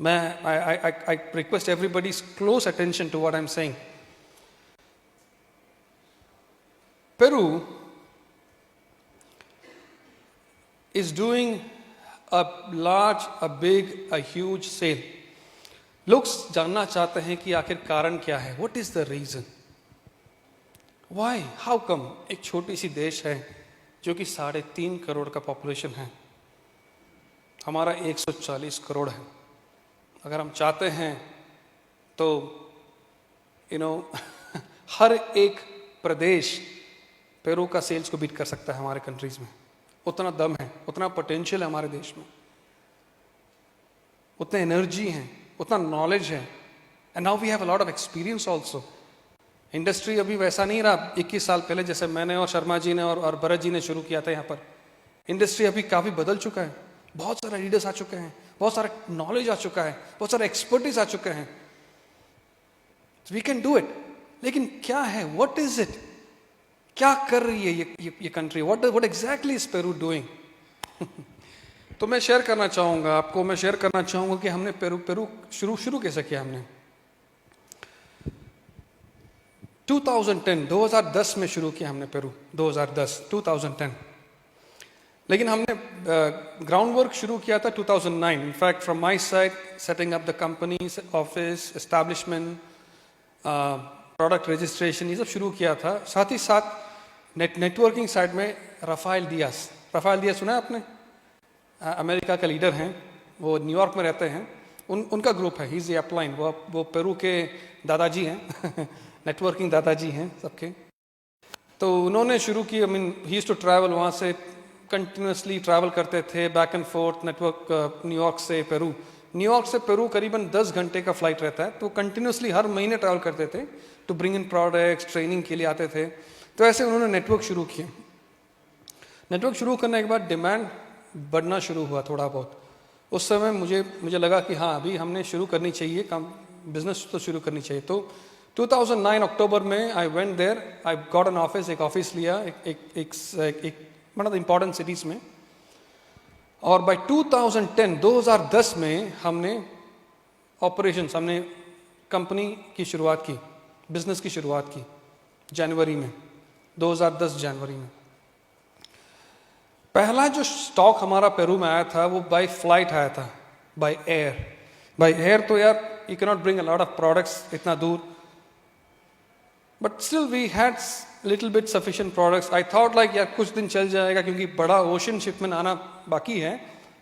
I request everybody's close attention to what I'm saying. Peru is doing a large, a big, a huge sale. लोग जानना चाहते हैं कि आखिर कारण क्या है? What is the reason? Why? How come? एक छोटी सी देश है जो कि 3.5 करोड़ का पॉपुलेशन है, हमारा 140 करोड़ है। अगर हम चाहते हैं तो हर एक प्रदेश पेरू का सेल्स को बीट कर सकता है हमारे कंट्रीज में। उतना दम है, उतना पोटेंशियल है हमारे देश में, उतने एनर्जी है, उतना नॉलेज है। And now we have a lot of experience also. Industry अभी वैसा नहीं रहा 21 साल पहले जैसे मैंने और शर्मा जी ने और भरत जी ने शुरू किया था यहाँ पर। इंडस्ट्री अभी काफी बदल चुका है, बहुत सारे लीडर्स आ चुके हैं, बहुत सारा नॉलेज आ चुका है, बहुत सारे एक्सपर्टीज आ चुके हैं। We can do it. लेकिन क्या है, व्हाट इज इट, क्या कर रही है ये country? What exactly is Peru doing? तो मैं शेयर करना चाहूंगा आपको, मैं शेयर करना चाहूंगा कि हमने पेरू शुरू कैसे किया। हमने 2010 में शुरू किया हमने पेरू, 2010 लेकिन हमने ग्राउंड वर्क शुरू किया था 2009। In fact from my side, setting up the companies, office establishment, product registration, ये सब शुरू किया था। साथ ही साथ नेटवर्किंग साइड में राफेल डियास सुना है आपने? अमेरिका का लीडर हैं, वो न्यूयॉर्क में रहते हैं, उनका ग्रुप है, ही इज़ अपलाइन, वो पेरू के दादाजी हैं नेटवर्किंग दादाजी हैं सबके। तो उन्होंने शुरू की, I mean he used to travel, वहाँ से कंटिन्यूसली ट्रैवल करते थे back and forth network, New York से पेरू। न्यूयॉर्क से पेरू करीबन 10 घंटे का फ्लाइट रहता है, तो कंटिन्यूसली हर महीने ट्रैवल करते थे to bring in products, training के लिए आते थे। तो ऐसे उन्होंने नेटवर्क शुरू किए। नेटवर्क शुरू करने के बाद डिमांड बढ़ना शुरू हुआ थोड़ा बहुत। उस समय मुझे लगा कि हाँ, अभी हमने शुरू करनी चाहिए, काम बिजनेस तो शुरू करनी चाहिए। तो 2009 अक्टूबर में I went there, I got an office, एक ऑफिस लिया एक one of the important cities में। और बाय 2010 में हमने ऑपरेशंस, हमने कंपनी की शुरुआत की, बिजनेस की शुरुआत की जनवरी में, 2010 जनवरी में। पहला जो स्टॉक हमारा पेरू में आया था वो बाय फ्लाइट आया था, बाय एयर। तो यार you can not bring a lot of products इतना दूर, but still we had little bit sufficient products. I thought like यार कुछ दिन चल जाएगा, क्योंकि बड़ा ओशन शिपमेंट आना बाकी है,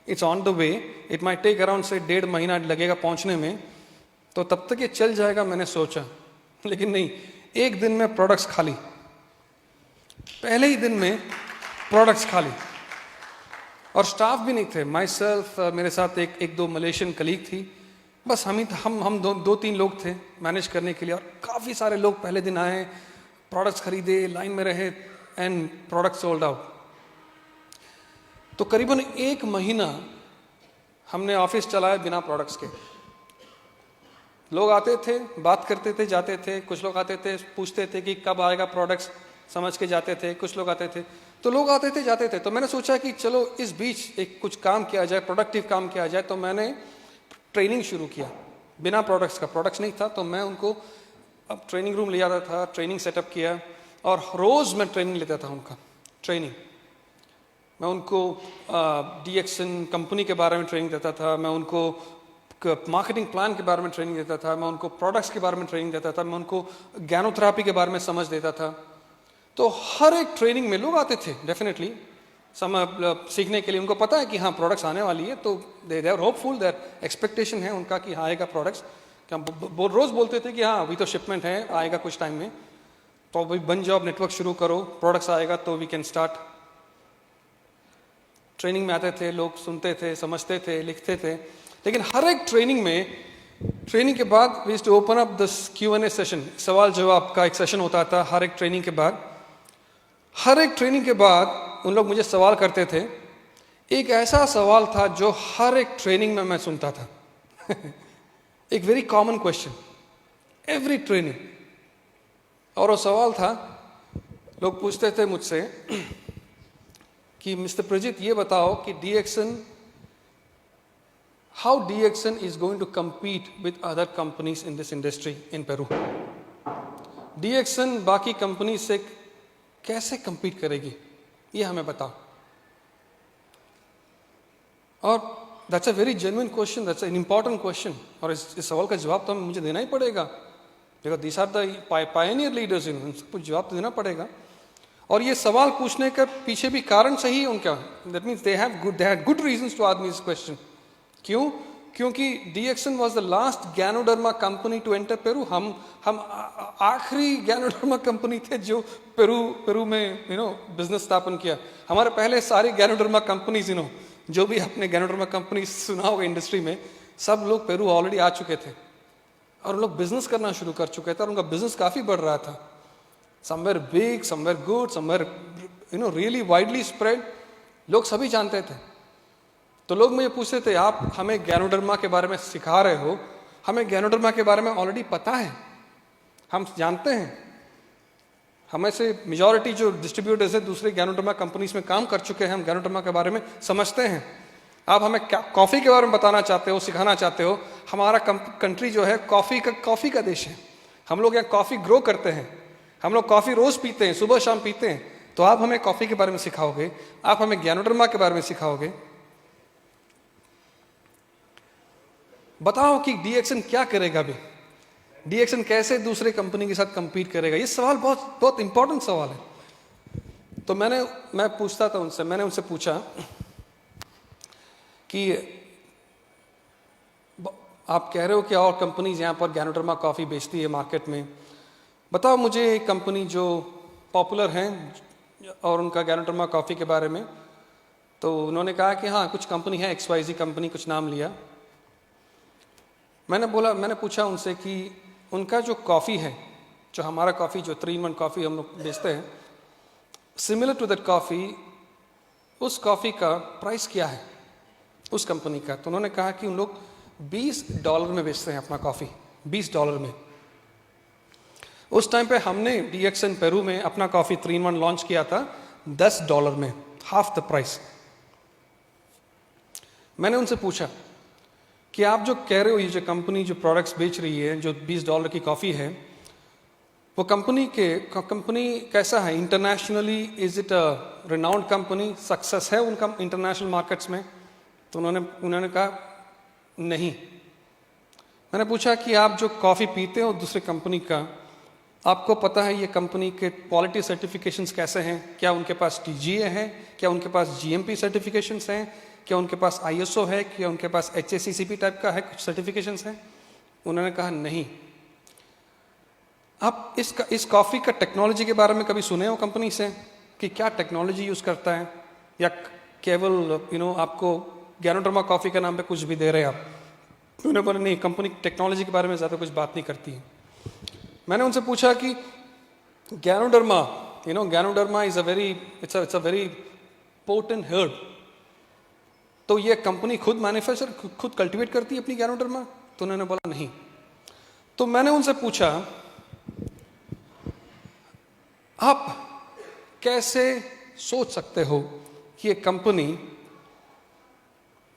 it's on the way, it might take around से 1.5 महीना लगेगा पहुंचने में, तो तब तक ये चल जाएगा मैंने सोचा। लेकिन नहीं, एक दिन में प्रोडक्ट्स खाली, पहले ही दिन में प्रोडक्ट्स खाली, और स्टाफ भी नहीं थे। माई सेल्फ, मेरे साथ एक दो मलेशियन कलीग थी, बस हम दो तीन लोग थे मैनेज करने के लिए। और काफ़ी सारे लोग पहले दिन आए, प्रोडक्ट्स खरीदे, लाइन में रहे, एंड प्रोडक्ट सोल्ड आउट। तो करीबन 1 महीना हमने ऑफिस चलाया बिना प्रोडक्ट्स के। लोग आते थे, बात करते थे, जाते थे। कुछ लोग आते थे, पूछते थे कि कब आएगा प्रोडक्ट्स, समझ के जाते थे। कुछ लोग आते थे, तो लोग आते थे, जाते थे। तो मैंने सोचा कि चलो इस बीच एक कुछ काम किया जाए, प्रोडक्टिव काम किया जाए। तो मैंने ट्रेनिंग शुरू किया बिना प्रोडक्ट्स का। प्रोडक्ट्स नहीं था, तो मैं उनको अब ट्रेनिंग रूम ले जाता था, ट्रेनिंग सेटअप किया, और रोज़ मैं ट्रेनिंग लेता था उनका। ट्रेनिंग मैं उनको DXN कंपनी के बारे में ट्रेनिंग देता था, मैं उनको मार्केटिंग प्लान के बारे में ट्रेनिंग देता था, मैं उनको प्रोडक्ट्स के बारे में ट्रेनिंग देता था, मैं उनको ज्ञानोथेरेपी के बारे में समझ देता था। तो हर एक ट्रेनिंग में लोग आते थे डेफिनेटली सीखने के लिए। उनको पता है कि हाँ प्रोडक्ट्स आने वाली है, तो they are hopeful, their expectation है उनका कि हाँ आएगा प्रोडक्ट्स। क्या रोज़ बोलते थे कि हाँ अभी तो शिपमेंट है, आएगा कुछ टाइम में, तो अभी बन जाओ, नेटवर्क शुरू करो, प्रोडक्ट्स आएगा तो वी कैन स्टार्ट। ट्रेनिंग में आते थे लोग, सुनते थे, समझते थे, लिखते थे। लेकिन हर एक ट्रेनिंग के बाद we used to open up this Q&A session, सवाल जवाब का एक सेशन होता था हर एक ट्रेनिंग के बाद। हर एक ट्रेनिंग के बाद उन लोग मुझे सवाल करते थे। एक ऐसा सवाल था जो हर एक ट्रेनिंग में मैं सुनता था एक very common question every training, और वो सवाल था, लोग पूछते थे मुझसे कि मिस्टर प्रजित ये बताओ कि how DXN is going to compete with other companies in this industry in Peru. DXN बाकी कंपनी से कैसे compete करेगी, ये हमें बताओ। और that's a very genuine question, that's an important question, और इस सवाल का जवाब तो मुझे देना ही पड़ेगा, because these are the pioneer leaders, इनको जवाब तो देना पड़ेगा। और ये सवाल पूछने का पीछे भी कारण सही है उनका, that means they had good reasons to ask me this question। क्यों? क्योंकि DXN was the last Ganoderma company to enter Peru। हम आखिरी Ganoderma कंपनी थे जो पेरू में बिजनेस स्थापन किया। हमारे पहले सारी Ganoderma कंपनीज जो भी अपने Ganoderma कंपनी सुना होगा इंडस्ट्री में, सब लोग पेरू ऑलरेडी आ चुके थे और उन लोग बिजनेस करना शुरू कर चुके थे, और उनका बिजनेस काफ़ी बढ़ रहा था। Somewhere big, somewhere good, somewhere really widely spread, लोग सभी जानते थे। तो लोग मुझे पूछते थे, आप हमें Ganoderma के बारे में सिखा रहे हो, हमें Ganoderma के बारे में ऑलरेडी पता है, हम जानते हैं, हमें से मेजॉरिटी जो डिस्ट्रीब्यूटर्स है दूसरे Ganoderma कंपनीज में काम कर चुके हैं, हम Ganoderma के बारे में समझते हैं। आप हमें कॉफ़ी के बारे में बताना चाहते हो, सिखाना चाहते हो। हमारा कंट्री जो है कॉफ़ी का देश है, हम लोग यहाँ कॉफ़ी ग्रो करते हैं, हम लोग कॉफ़ी रोज़ पीते हैं, सुबह शाम पीते हैं। तो आप हमें कॉफ़ी के बारे में सिखाओगे, आप हमें Ganoderma के बारे में सिखाओगे, बताओ कि DXN क्या करेगा अभी, DXN कैसे दूसरे कंपनी के साथ compete करेगा। ये सवाल बहुत इंपॉर्टेंट सवाल है। तो मैं पूछता था उनसे, मैंने उनसे पूछा कि आप कह रहे हो कि और कंपनीज यहाँ पर गैनोडर्मा कॉफ़ी बेचती है मार्केट में, बताओ मुझे एक कंपनी जो पॉपुलर हैं और उनका गैनोडर्मा कॉफ़ी के बारे में। तो उन्होंने कहा कि हाँ कुछ कंपनी है XYZ कंपनी, कुछ नाम लिया। मैंने पूछा उनसे कि उनका जो कॉफ़ी है, जो हमारा कॉफ़ी जो 3-in-1 कॉफ़ी हम लोग बेचते हैं, सिमिलर टू दैट कॉफ़ी, उस कॉफ़ी का प्राइस क्या है उस कंपनी का। तो उन्होंने कहा कि उन लोग $20 में बेचते हैं अपना कॉफ़ी, $20 में। उस टाइम पे हमने DXN पेरू में अपना कॉफ़ी 3-in-1 लॉन्च किया था $10 में, हाफ द प्राइस। मैंने उनसे पूछा कि आप जो कह रहे हो ये जो कंपनी जो प्रोडक्ट्स बेच रही है, जो $20 की कॉफ़ी है, वो कंपनी कैसा है internationally? Is it a renowned company? Success है उनका इंटरनेशनल मार्केट्स में? तो उन्होंने कहा नहीं। मैंने पूछा कि आप जो कॉफ़ी पीते हो दूसरे कंपनी का, आपको पता है ये कंपनी के क्वालिटी सर्टिफिकेशंस कैसे हैं? क्या उनके पास TGA है? क्या उनके पास GMP सर्टिफिकेशंस हैं? क्या उनके पास ISO है? क्या उनके पास HACCP टाइप का है कुछ सर्टिफिकेशंस हैं? उन्होंने कहा नहीं। आप इस कॉफ़ी का टेक्नोलॉजी के बारे में कभी सुने हो कंपनी से कि क्या टेक्नोलॉजी यूज़ करता है, या केवल आपको गैनोडर्मा कॉफ़ी के नाम पे कुछ भी दे रहे हैं आप? उन्होंने बोला नहीं, कंपनी टेक्नोलॉजी के बारे में ज़्यादा कुछ बात नहीं करती है। मैंने उनसे पूछा कि ganoderma is it's a very potent herb, तो ये कंपनी खुद मैन्युफैक्चर खुद कल्टीवेट करती है अपनी गैनोडर्मा? तो उन्होंने बोला नहीं। तो मैंने उनसे पूछा आप कैसे सोच सकते हो कि ये कंपनी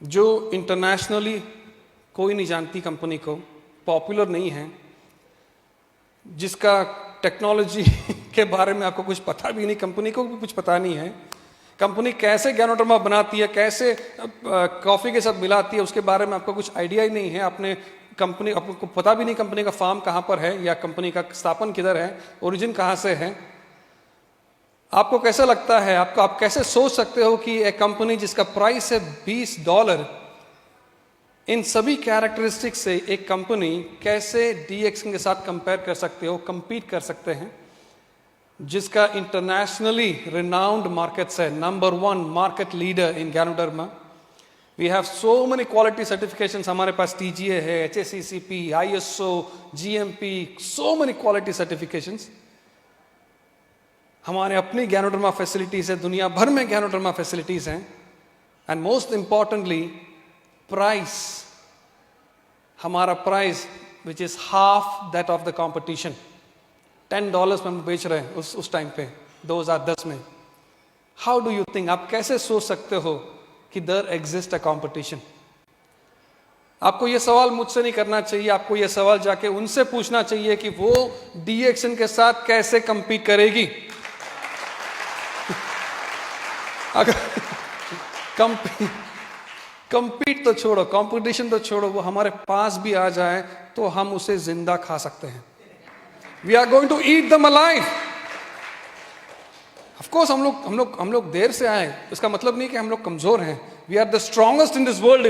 जो इंटरनेशनली कोई नहीं जानती, कंपनी को पॉपुलर नहीं है, जिसका टेक्नोलॉजी के बारे में आपको कुछ पता भी नहीं, कंपनी को भी कुछ पता नहीं है, कंपनी कैसे गैनोडर्मा बनाती है, कैसे कॉफ़ी के साथ मिलाती है, उसके बारे में आपको कुछ आइडिया ही नहीं है। आपको पता भी नहीं कंपनी का फार्म कहाँ पर है, या कंपनी का स्थापन किधर है, ओरिजिन कहाँ से है। आपको कैसा लगता है, आप कैसे सोच सकते हो कि एक कंपनी जिसका प्राइस है $20, इन सभी कैरेक्टरिस्टिक से एक कंपनी कैसे DXN के साथ कंपेयर कर सकते हो, compete कर सकते हैं, जिसका इंटरनेशनली रिनाउंड मार्केट्स है, number 1 market leader in ganoderma. We have so many quality certifications, हमारे पास TGA है, HACCP, ISO, GMP, so many quality certifications. हमारे अपनी गैनोडर्मा फैसिलिटीज है, दुनिया भर में गैनोडर्मा फैसिलिटीज हैं, एंड मोस्ट इंपॉर्टेंटली प्राइस, हमारा price which is half that of the competition. $10 में हम बेच रहे हैं उस टाइम पे 2010 में। हाउ डू यू थिंक, आप कैसे सोच सकते हो कि देयर एग्जिस्ट अ कंपटीशन? आपको यह सवाल मुझसे नहीं करना चाहिए, आपको यह सवाल जाके उनसे पूछना चाहिए कि वो DXN के साथ कैसे compete करेगी। अगर compete तो छोड़ो, कंपटीशन तो छोड़ो, वो हमारे पास भी आ जाए तो हम उसे जिंदा खा सकते हैं। We are going to eat them alive. Of course, हम लोग देर से आए, इसका मतलब नहीं कि हम लोग कमजोर हैं। We are the strongest in this world,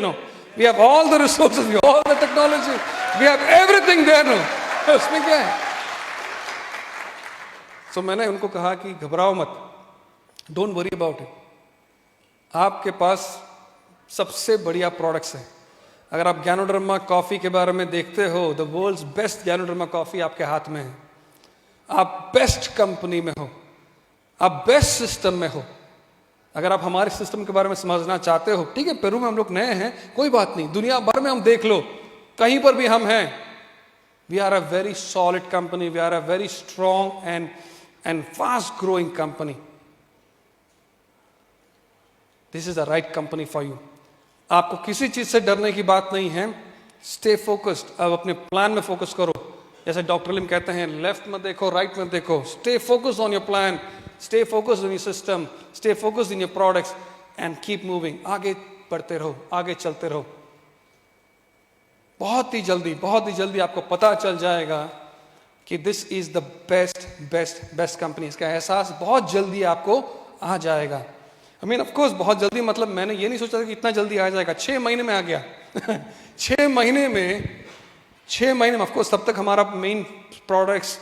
We have all the resources, we have all the technology, we have everything there, उसमें क्या है? So मैंने उनको कहा कि घबराओ मत, don't worry about it. आपके पास सबसे बढ़िया प्रोडक्ट्स हैं। अगर आप गैनोडर्मा कॉफ़ी के बारे में देखते हो, the world's best ganoderma coffee आपके हाथ में है। आप बेस्ट कंपनी में हो, आप बेस्ट सिस्टम में हो। अगर आप हमारे सिस्टम के बारे में समझना चाहते हो, ठीक है, पेरू में हम लोग नए हैं, कोई बात नहीं, दुनिया भर में हम देख लो, कहीं पर भी हम हैं। We are a very solid company, we are a very strong and fast growing company. This is the right company for you. आपको किसी चीज से डरने की बात नहीं है। स्टे फोकस्ड, अब अपने प्लान में फोकस करो। जैसे डॉक्टर लिम कहते हैं, लेफ्ट में देखो, राइट में देखो। Stay focused on your plan, stay focused on your system, stay focused in your products and keep moving. आगे बढ़ते रहो, आगे चलते रहो। बहुत ही जल्दी आपको पता चल जाएगा कि this is the best company. इसका एहसास बहुत जल्दी आपको आ जाएगा। I mean, of course, बहुत जल्दी मतलब मैंने ये नहीं सोचा था कि इतना जल्दी आ जाएगा। 6 महीने में आ गया। 6 महीने में, 6 महीने में ऑफकोर्स तब तक हमारा मेन प्रोडक्ट्स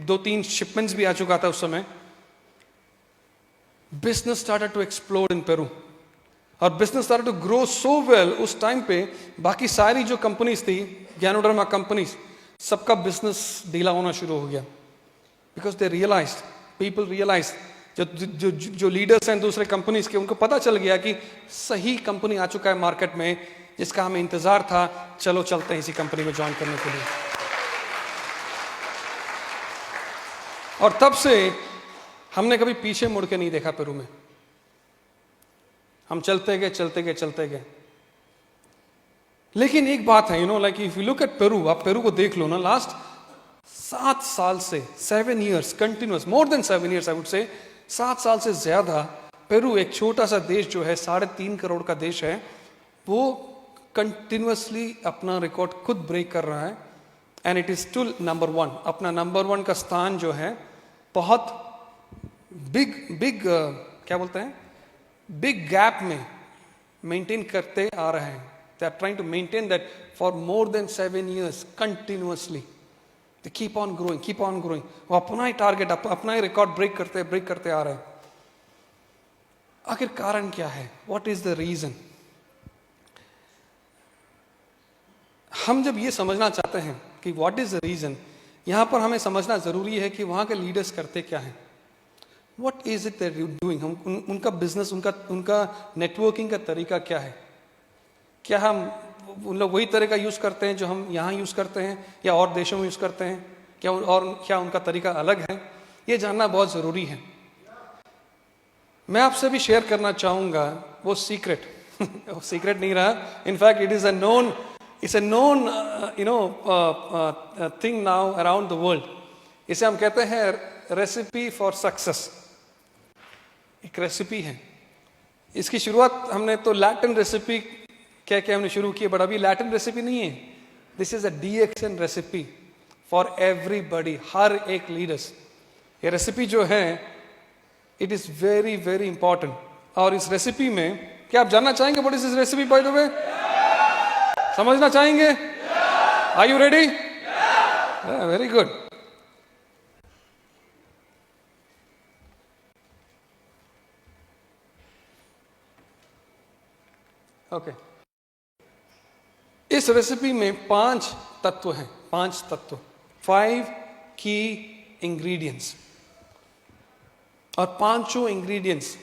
2-3 शिपमेंट्स भी आ चुका था उस समय। Business started to explode in Peru, और business started to grow so well. उस टाइम पे बाकी सारी जो कंपनीज थी, गैनोडर्मा कंपनीज, सबका बिजनेस ढीला होना शुरू हो गया, because they realize, people realize, जो लीडर्स हैं दूसरे कंपनीज के, उनको पता चल गया कि सही कंपनी आ चुका है मार्केट में जिसका हमें इंतजार था, चलो चलते हैं इसी कंपनी में ज्वाइन करने के लिए। और तब से हमने कभी पीछे मुड़ के नहीं देखा पेरू में, हम चलते गए चलते गए चलते गए। लेकिन एक बात है, like if you look at Peru, आप पेरू को देख लो ना, लास्ट 7 साल से, 7 years continuous, more than 7 years I would say, 7 साल से ज्यादा पेरू, एक छोटा सा देश जो है 3.5 करोड़ का देश है, वो कंटिन्यूसली अपना रिकॉर्ड खुद ब्रेक कर रहा है, and it is still number 1। अपना नंबर 1 का स्थान जो है बहुत बिग क्या बोलते हैं, बिग गैप में मेंटेन करते आ रहे हैं। They are trying to maintain that for more than 7 years continuously. They keep on growing, keep on growing. वो अपना ही टारगेट, अपना ही रिकॉर्ड ब्रेक करते आ रहे हैं। आखिर कारण क्या है? What is the reason? हम जब ये समझना चाहते हैं कि व्हाट इज द रीजन, यहां पर हमें समझना जरूरी है कि वहां के लीडर्स करते क्या हैं। What is it that you doing? हम उनका बिजनेस, उनका नेटवर्किंग का तरीका क्या है? क्या हम उन लोग वही तरीका यूज करते हैं जो हम यहाँ यूज करते हैं, या और देशों में यूज करते हैं? क्या उनका तरीका अलग है? ये जानना बहुत जरूरी है। मैं आपसे भी शेयर करना चाहूंगा वो सीक्रेट। वो सीक्रेट नहीं रहा, in fact it is a known thing now around the world. इसे हम कहते हैं रेसिपी फॉर सक्सेस। एक रेसिपी है, इसकी शुरुआत हमने तो लैटिन रेसिपी कह के हमने शुरू की, बट अभी लैटिन रेसिपी नहीं है। This is a DXN recipe for everybody, हर एक लीडर्स। ये रेसिपी जो है it is very very important. और इस रेसिपी में क्या आप जानना चाहेंगे what is this recipe by the way? समझना चाहेंगे? Are you ready? Very good. Okay, इस रेसिपी में 5 तत्व हैं, 5 तत्व, 5 की इंग्रेडिएंट्स। और पांचों ingredients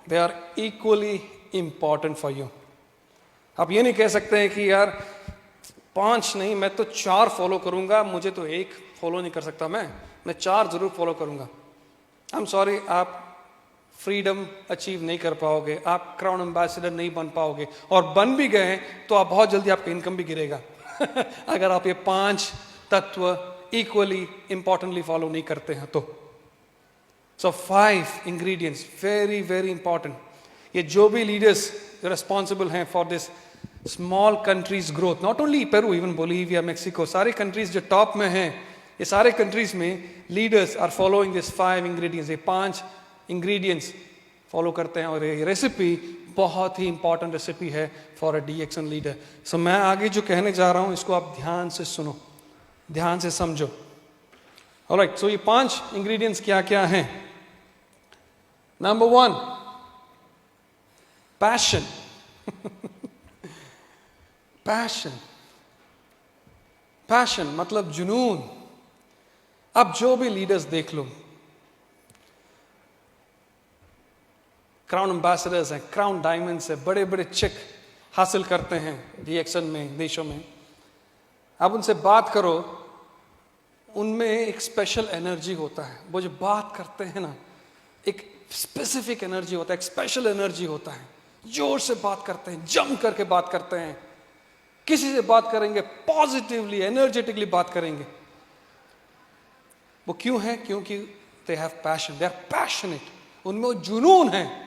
they are equally important for you. आप ये नहीं कह सकते हैं कि यार 5 नहीं, मैं तो 4 फॉलो करूंगा, मुझे तो 1 फॉलो नहीं कर सकता, मैं 4 जरूर फॉलो करूंगा। आई एम सॉरी, आप फ्रीडम अचीव नहीं कर पाओगे, आप क्राउन एम्बेसडर नहीं बन पाओगे, और बन भी गए तो आप बहुत जल्दी आपका इनकम भी गिरेगा अगर आप ये 5 तत्व इक्वली इंपॉर्टेंटली फॉलो नहीं करते हैं तो। So 5 ingredients very very important. ये जो भी लीडर्स रिस्पॉन्सिबल हैं for this small countries growth, not only Peru, even Bolivia, Mexico, सारे कंट्रीज जो टॉप में हैं, ये सारे कंट्रीज में leaders are following this 5 ingredients. ये 5 इंग्रेडिएंट्स फॉलो करते हैं, और ये रेसिपी बहुत ही इंपॉर्टेंट रेसिपी है फॉर अ DXN लीडर। सो मैं आगे जो कहने जा रहा हूं इसको आप ध्यान से सुनो, ध्यान से समझो। ऑलराइट, सो ये 5 इंग्रेडिएंट्स क्या क्या हैं? Number 1, passion. पैशन मतलब जुनून। अब जो भी लीडर्स देख लो, क्राउन एम्बेसडर्स हैं, क्राउन डायमंड्स है, बड़े बड़े चेक हासिल करते हैं DXN में, देशों में। अब उनसे बात करो, उनमें एक स्पेशल एनर्जी होता है। वो जो बात करते हैं ना, एक स्पेसिफिक एनर्जी होता है, एक स्पेशल एनर्जी होता है। जोर से बात करते हैं, जम करके बात करते हैं, किसी से बात करेंगे पॉजिटिवली, एनर्जेटिकली बात करेंगे। वो क्यों है? क्योंकि they have passion, they are passionate, उनमें वो जुनून है।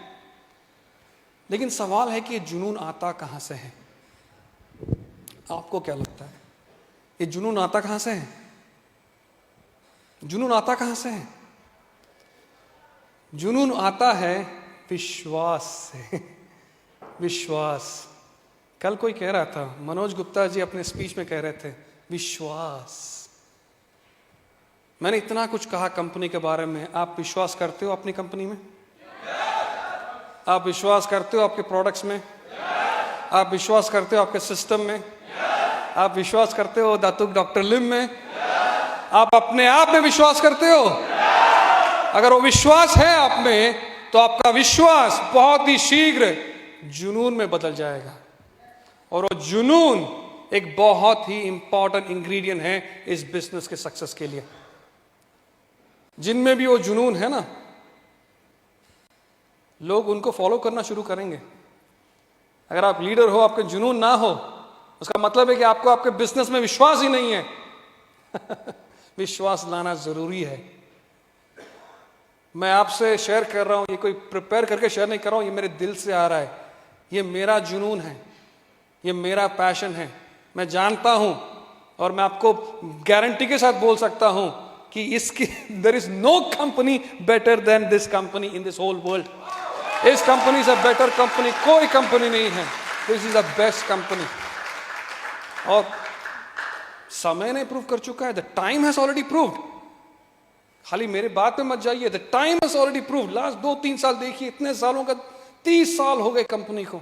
लेकिन सवाल है कि ये जुनून आता कहां से है? आपको क्या लगता है ये जुनून आता कहां से है? जुनून आता कहां से है? जुनून आता है विश्वास से। विश्वास, कल कोई कह रहा था, मनोज गुप्ता जी अपने स्पीच में कह रहे थे, विश्वास। मैंने इतना कुछ कहा कंपनी के बारे में, आप विश्वास करते हो अपनी कंपनी में? आप विश्वास करते हो आपके प्रोडक्ट्स में? आप विश्वास करते हो आपके सिस्टम में? आप विश्वास करते हो दातुक डॉक्टर लिम में? आप अपने आप में विश्वास करते हो? अगर वो विश्वास है आप में, तो आपका विश्वास बहुत ही शीघ्र जुनून में बदल जाएगा। और वो जुनून एक बहुत ही इंपॉर्टेंट इंग्रेडिएंट है इस बिजनेस के सक्सेस के लिए। जिनमें भी वो जुनून है ना, लोग उनको फॉलो करना शुरू करेंगे। अगर आप लीडर हो, आपके जुनून ना हो, उसका मतलब है कि आपको आपके बिजनेस में विश्वास ही नहीं है। विश्वास लाना जरूरी है। मैं आपसे शेयर कर रहा हूं, ये कोई प्रिपेयर करके शेयर नहीं कर रहा हूं, ये मेरे दिल से आ रहा है। ये मेरा जुनून है, ये मेरा पैशन है। मैं जानता हूं और मैं आपको गारंटी के साथ बोल सकता हूं कि इसकी there is no company better than this company in this whole world. इस कंपनी से बेटर कंपनी कोई कंपनी नहीं है। This is the best company. और समय ने प्रूव कर चुका है, the time has already proved. खाली मेरे बात पे मत जाइए, the time has already proved. Last 2-3 साल देखिए, इतने सालों का 30 साल हो गए कंपनी को।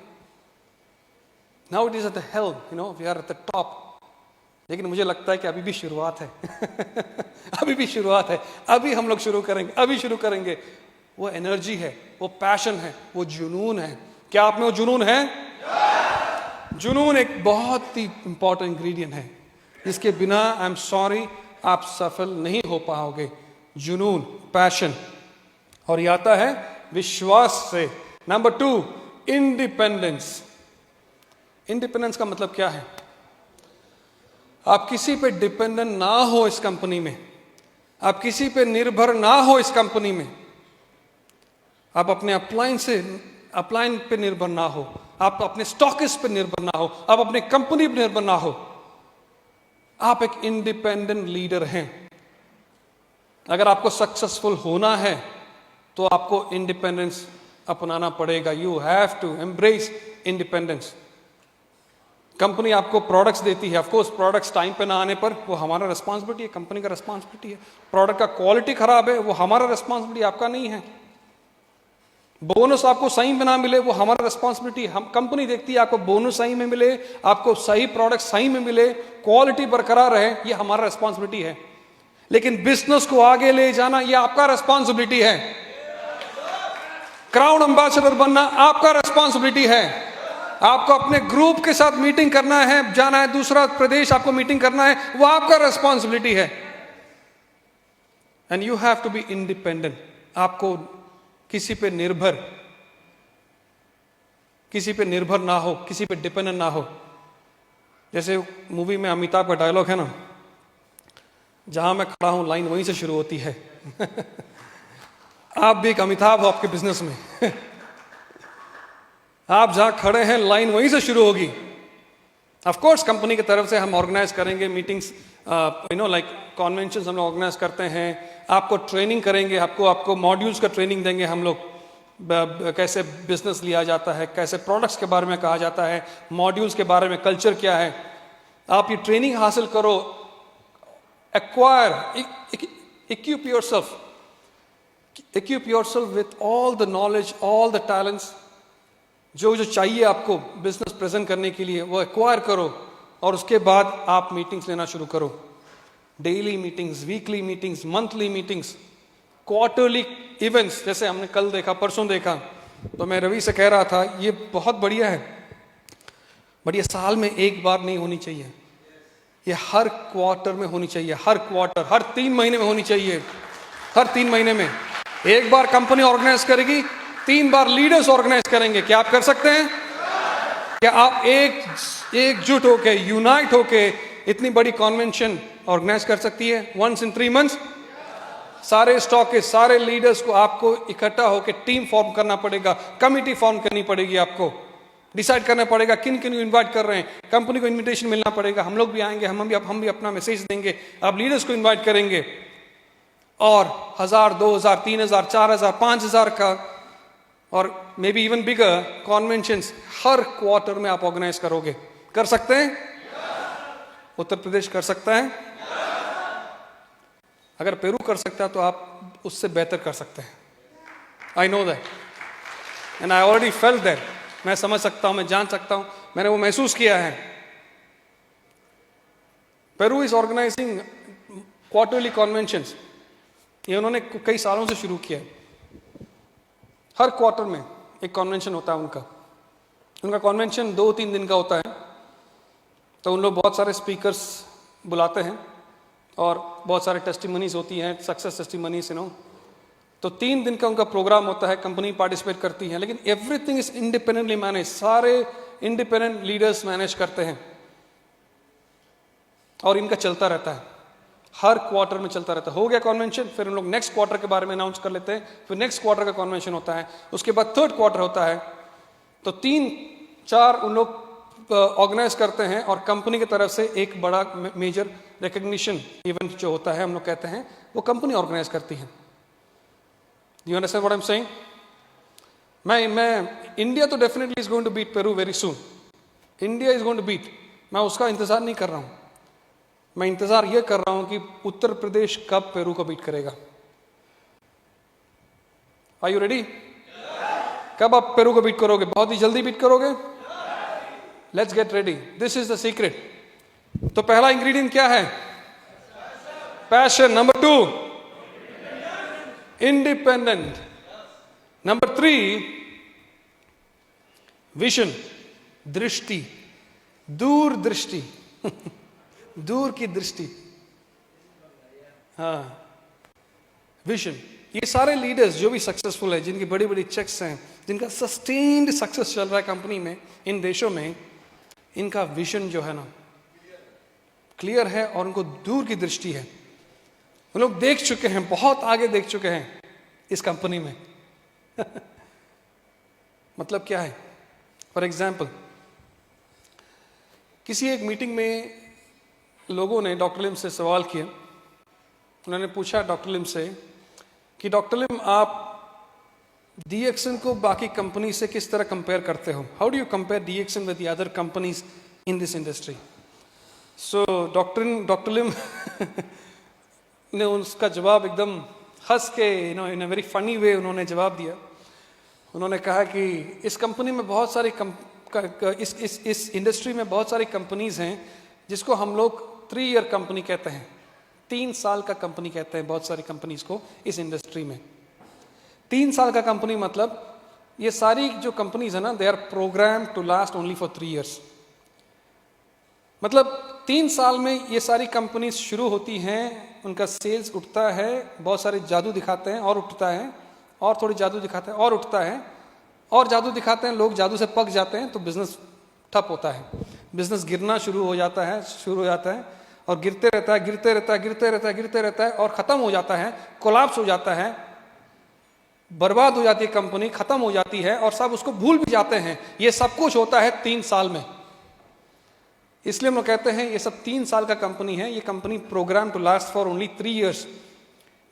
Now it is at the helm, you know, we are at the top. लेकिन मुझे लगता है कि अभी भी शुरुआत है। अभी भी शुरुआत है। अभी हम लोग शुरू करेंगे, अभी शुरू करेंगे। वो एनर्जी है, वो पैशन है, वो जुनून है। क्या आप में वो जुनून है? जुनून एक बहुत ही इंपॉर्टेंट इंग्रेडिएंट है, जिसके बिना आई एम सॉरी आप सफल नहीं हो पाओगे। जुनून, पैशन। और ये आता है विश्वास से। Number 2, independence. इंडिपेंडेंस का मतलब क्या है? आप किसी पे डिपेंडेंट ना हो इस कंपनी में, आप किसी पे निर्भर ना हो इस कंपनी में। आप अपने अपलाइन पे निर्भर ना हो, आप अपने स्टॉकिस्ट पे निर्भर ना हो, आप अपने कंपनी पे निर्भर ना हो। आप एक इंडिपेंडेंट लीडर हैं। अगर आपको सक्सेसफुल होना है तो आपको इंडिपेंडेंस अपनाना पड़ेगा। You have to embrace independence. Company आपको प्रोडक्ट्स देती है, ऑफकोर्स प्रोडक्ट्स टाइम पे ना आने पर वो हमारा रिस्पॉन्सिबिलिटी है, कंपनी का रिस्पॉन्सिबिलिटी है। प्रोडक्ट का क्वालिटी खराब है, वो हमारा रिस्पॉन्सिबिलिटी, आपका नहीं है। बोनस आपको सही में ना मिले, वो हमारा रिस्पॉन्सिबिलिटी। हम कंपनी देखती है आपको बोनस सही में मिले, आपको सही प्रोडक्ट सही में मिले, क्वालिटी बरकरार रहे, ये हमारा रिस्पॉन्सिबिलिटी है। लेकिन बिजनेस को आगे ले जाना ये आपका रिस्पॉन्सिबिलिटी है। क्राउन एम्बेसडर बनना आपका रिस्पॉन्सिबिलिटी है। आपको अपने ग्रुप के साथ मीटिंग करना है, जाना है दूसरा प्रदेश, आपको मीटिंग करना है, वो आपका रिस्पॉन्सिबिलिटी है। And you have to be independent. आपको किसी पे निर्भर ना हो, किसी पे डिपेंडेंट ना हो। जैसे मूवी में अमिताभ का डायलॉग है ना, जहां मैं खड़ा हूं लाइन वहीं से शुरू होती है। आप भी एक अमिताभ हो आपके बिजनेस में। आप जहां खड़े हैं लाइन वहीं से शुरू होगी। ऑफ कोर्स कंपनी की तरफ से हम ऑर्गेनाइज करेंगे मीटिंग्स, यू नो लाइक कॉन्वेंशंस हम लोग ऑर्गेनाइज करते हैं। आपको ट्रेनिंग करेंगे, आपको मॉड्यूल्स का ट्रेनिंग देंगे हम लोग, कैसे बिजनेस लिया जाता है, कैसे प्रोडक्ट्स के बारे में कहा जाता है, मॉड्यूल्स के बारे में, कल्चर क्या है। आप ये ट्रेनिंग हासिल करो, acquire, equip yourself with all the knowledge, all the talents, जो चाहिए आपको बिजनेस प्रेजेंट करने के लिए, वो एक्वायर करो। और उसके बाद आप मीटिंग्स लेना शुरू करो। Daily meetings, weekly meetings, monthly meetings, quarterly events. जैसे हमने कल देखा, परसों देखा, तो मैं रवि से कह रहा था ये बहुत बढ़िया है, बट ये साल में एक बार नहीं होनी चाहिए, ये हर क्वार्टर में होनी चाहिए। हर क्वार्टर, हर 3 महीने में होनी चाहिए। हर 3 महीने में एक बार कंपनी ऑर्गेनाइज करेगी, 3 बार लीडर्स ऑर्गेनाइज करेंगे। क्या आप कर सकते हैं? क्या आप एकजुट होके, यूनाइट होके इतनी बड़ी कॉन्वेंशन ऑर्गेनाइज कर सकती है वंस इन 3 मंथ्स? सारे स्टॉक के सारे लीडर्स को आपको इकट्ठा होकर टीम फॉर्म करना पड़ेगा, कमिटी फॉर्म करनी पड़ेगी, आपको डिसाइड करना पड़ेगा किन किन इनवाइट कर रहे हैं। कंपनी को इनविटेशन मिलना पड़ेगा, हम लोग भी आएंगे, हम भी अपना मैसेज देंगे, आप लीडर्स को इनवाइट करेंगे। और 1000, 2000, 3000, 4000, 5000 का और may be even bigger conventions हर क्वार्टर में आप ऑर्गेनाइज करोगे, कर सकते हैं? उत्तर प्रदेश कर सकता है? अगर पेरू कर सकता है तो आप उससे बेहतर कर सकते हैं। I know that and I already felt that. मैं समझ सकता हूं, मैं जान सकता हूं, मैंने वो महसूस किया है। Peru is organising quarterly conventions. ये उन्होंने कई सालों से शुरू किया है। हर क्वार्टर में एक कॉन्वेंशन होता है उनका कॉन्वेंशन 2-3 दिन का होता है। तो उन लोग बहुत सारे स्पीकर्स बुलाते हैं और बहुत सारे टेस्टिमनीज होती हैं, सक्सेस टेस्टिमनीज, तो 3 दिन का उनका प्रोग्राम होता है। कंपनी पार्टिसिपेट करती है, लेकिन एवरीथिंग इज इंडिपेंडेंटली मैनेज। सारे इंडिपेंडेंट लीडर्स मैनेज करते हैं और इनका चलता रहता है, हर क्वार्टर में चलता रहता है। हो गया कॉन्वेंशन, फिर उन लोग नेक्स्ट क्वार्टर के बारे में अनाउंस कर लेते हैं, फिर नेक्स्ट क्वार्टर का कॉन्वेंशन होता है, उसके बाद थर्ड क्वार्टर होता है। तो 3-4 उन लोग ऑर्गेनाइज करते हैं और कंपनी की तरफ से एक बड़ा मेजर रिकग्निशन इवेंट जो होता है, हम लोग कहते हैं, वो कंपनी ऑर्गेनाइज करती है। You understand what I am saying? मैं इंडिया तो definitely is going to beat Peru very soon. India is going to beat. मैं उसका इंतजार नहीं कर रहा हूं, मैं इंतजार यह कर रहा हूं कि उत्तर प्रदेश कब पेरू को बीट करेगा। Are you ready? कब आप पेरू को बीट करोगे? बहुत ही जल्दी बीट करोगे? Let's get ready, this is the secret. तो पहला इंग्रेडिएंट क्या है? Passion. Number 2, independent. Number 3, vision, दृष्टि, दूरदृष्टि दूर की दृष्टि। हाँ, विजन। ये सारे लीडर्स जो भी सक्सेसफुल है, जिनकी बड़ी बड़ी चेक्स हैं, जिनका सस्टेन्ड सक्सेस चल रहा है कंपनी में, इन देशों में, इनका विजन जो है ना क्लियर है और उनको दूर की दृष्टि है। वो लोग देख चुके हैं, बहुत आगे देख चुके हैं इस कंपनी में। मतलब क्या है? फॉर एग्जाम्पल, किसी एक मीटिंग में लोगों ने डॉक्टर लिम से सवाल किया। उन्होंने पूछा डॉक्टर लिम से कि डॉक्टर लिम, आप DXN को बाकी कंपनी से किस तरह कंपेयर करते हो? How do you compare DXN with the other companies in this industry? So doctor Lim ने उसका जवाब एकदम हंस के, इन अ वेरी फनी वे उन्होंने जवाब दिया। उन्होंने कहा कि इस कंपनी में बहुत सारी इस इंडस्ट्री में बहुत सारी कंपनीज हैं जिसको हम लोग 3 ईयर कंपनी कहते हैं, 3 साल का कंपनी कहते हैं बहुत सारी कंपनीज को इस इंडस्ट्री में। 3 साल का कंपनी मतलब ये सारी जो कंपनीज है ना, they are program to last only for 3 years. मतलब 3 साल में ये सारी कंपनीज शुरू होती हैं, उनका सेल्स उठता है, बहुत सारे जादू दिखाते हैं और उठता है, और थोड़ी जादू दिखाते हैं और उठता है, और जादू दिखाते हैं, लोग जादू से पक जाते हैं, तो बिजनेस ठप होता है, बिजनेस गिरना शुरू हो जाता है और गिरते रहता है और खत्म हो जाता है, कोलैप्स हो जाता है, बर्बाद हो जाती है कंपनी, खत्म हो जाती है और सब उसको भूल भी जाते हैं। ये सब कुछ होता है 3 साल में। इसलिए हम लोग कहते हैं ये सब 3 साल का कंपनी है। ये company program to last for only 3 years.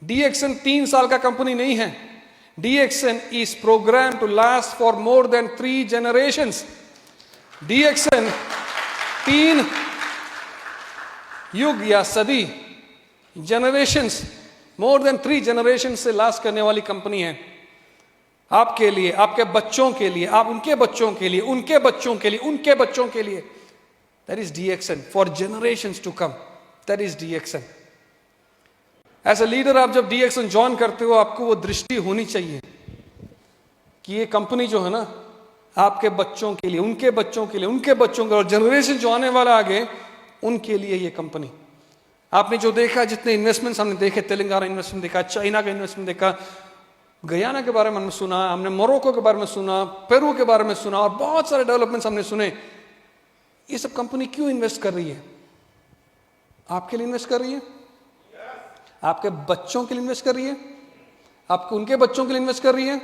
DXN 3 साल का कंपनी नहीं है। DXN is programmed to last for more than 3 generations. DXN 3 युग या सदी, generations, more than 3 generations से लास्ट करने वाली कंपनी है। आपके लिए, आपके बच्चों के लिए, आप उनके बच्चों के लिए, उनके बच्चों के लिए, उनके बच्चों के लिए। That is DXN for generations to come. That is DXN. As a leader आप जब DXN ज्वाइन करते हो, आपको वो दृष्टि होनी चाहिए कि ये कंपनी जो है ना, आपके बच्चों के लिए, उनके बच्चों के लिए, उनके बच्चों के, और जनरेशन जो आने वाला आगे, उनके लिए ये कंपनी। आपने जो देखा, जितने इन्वेस्टमेंट्स हमने देखे, तेलंगाना इन्वेस्टमेंट देखा, चाइना का इन्वेस्टमेंट देखा, गयाना के बारे में हमने सुना, हमने मोरक्को के बारे में सुना, पेरू के बारे में सुना, और बहुत सारे डेवलपमेंट्स हमने सुने। ये सब कंपनी क्यों इन्वेस्ट कर रही है? आपके लिए इन्वेस्ट कर रही है, आपके बच्चों के लिए इन्वेस्ट कर रही है, आपको उनके बच्चों के लिए इन्वेस्ट कर रही है।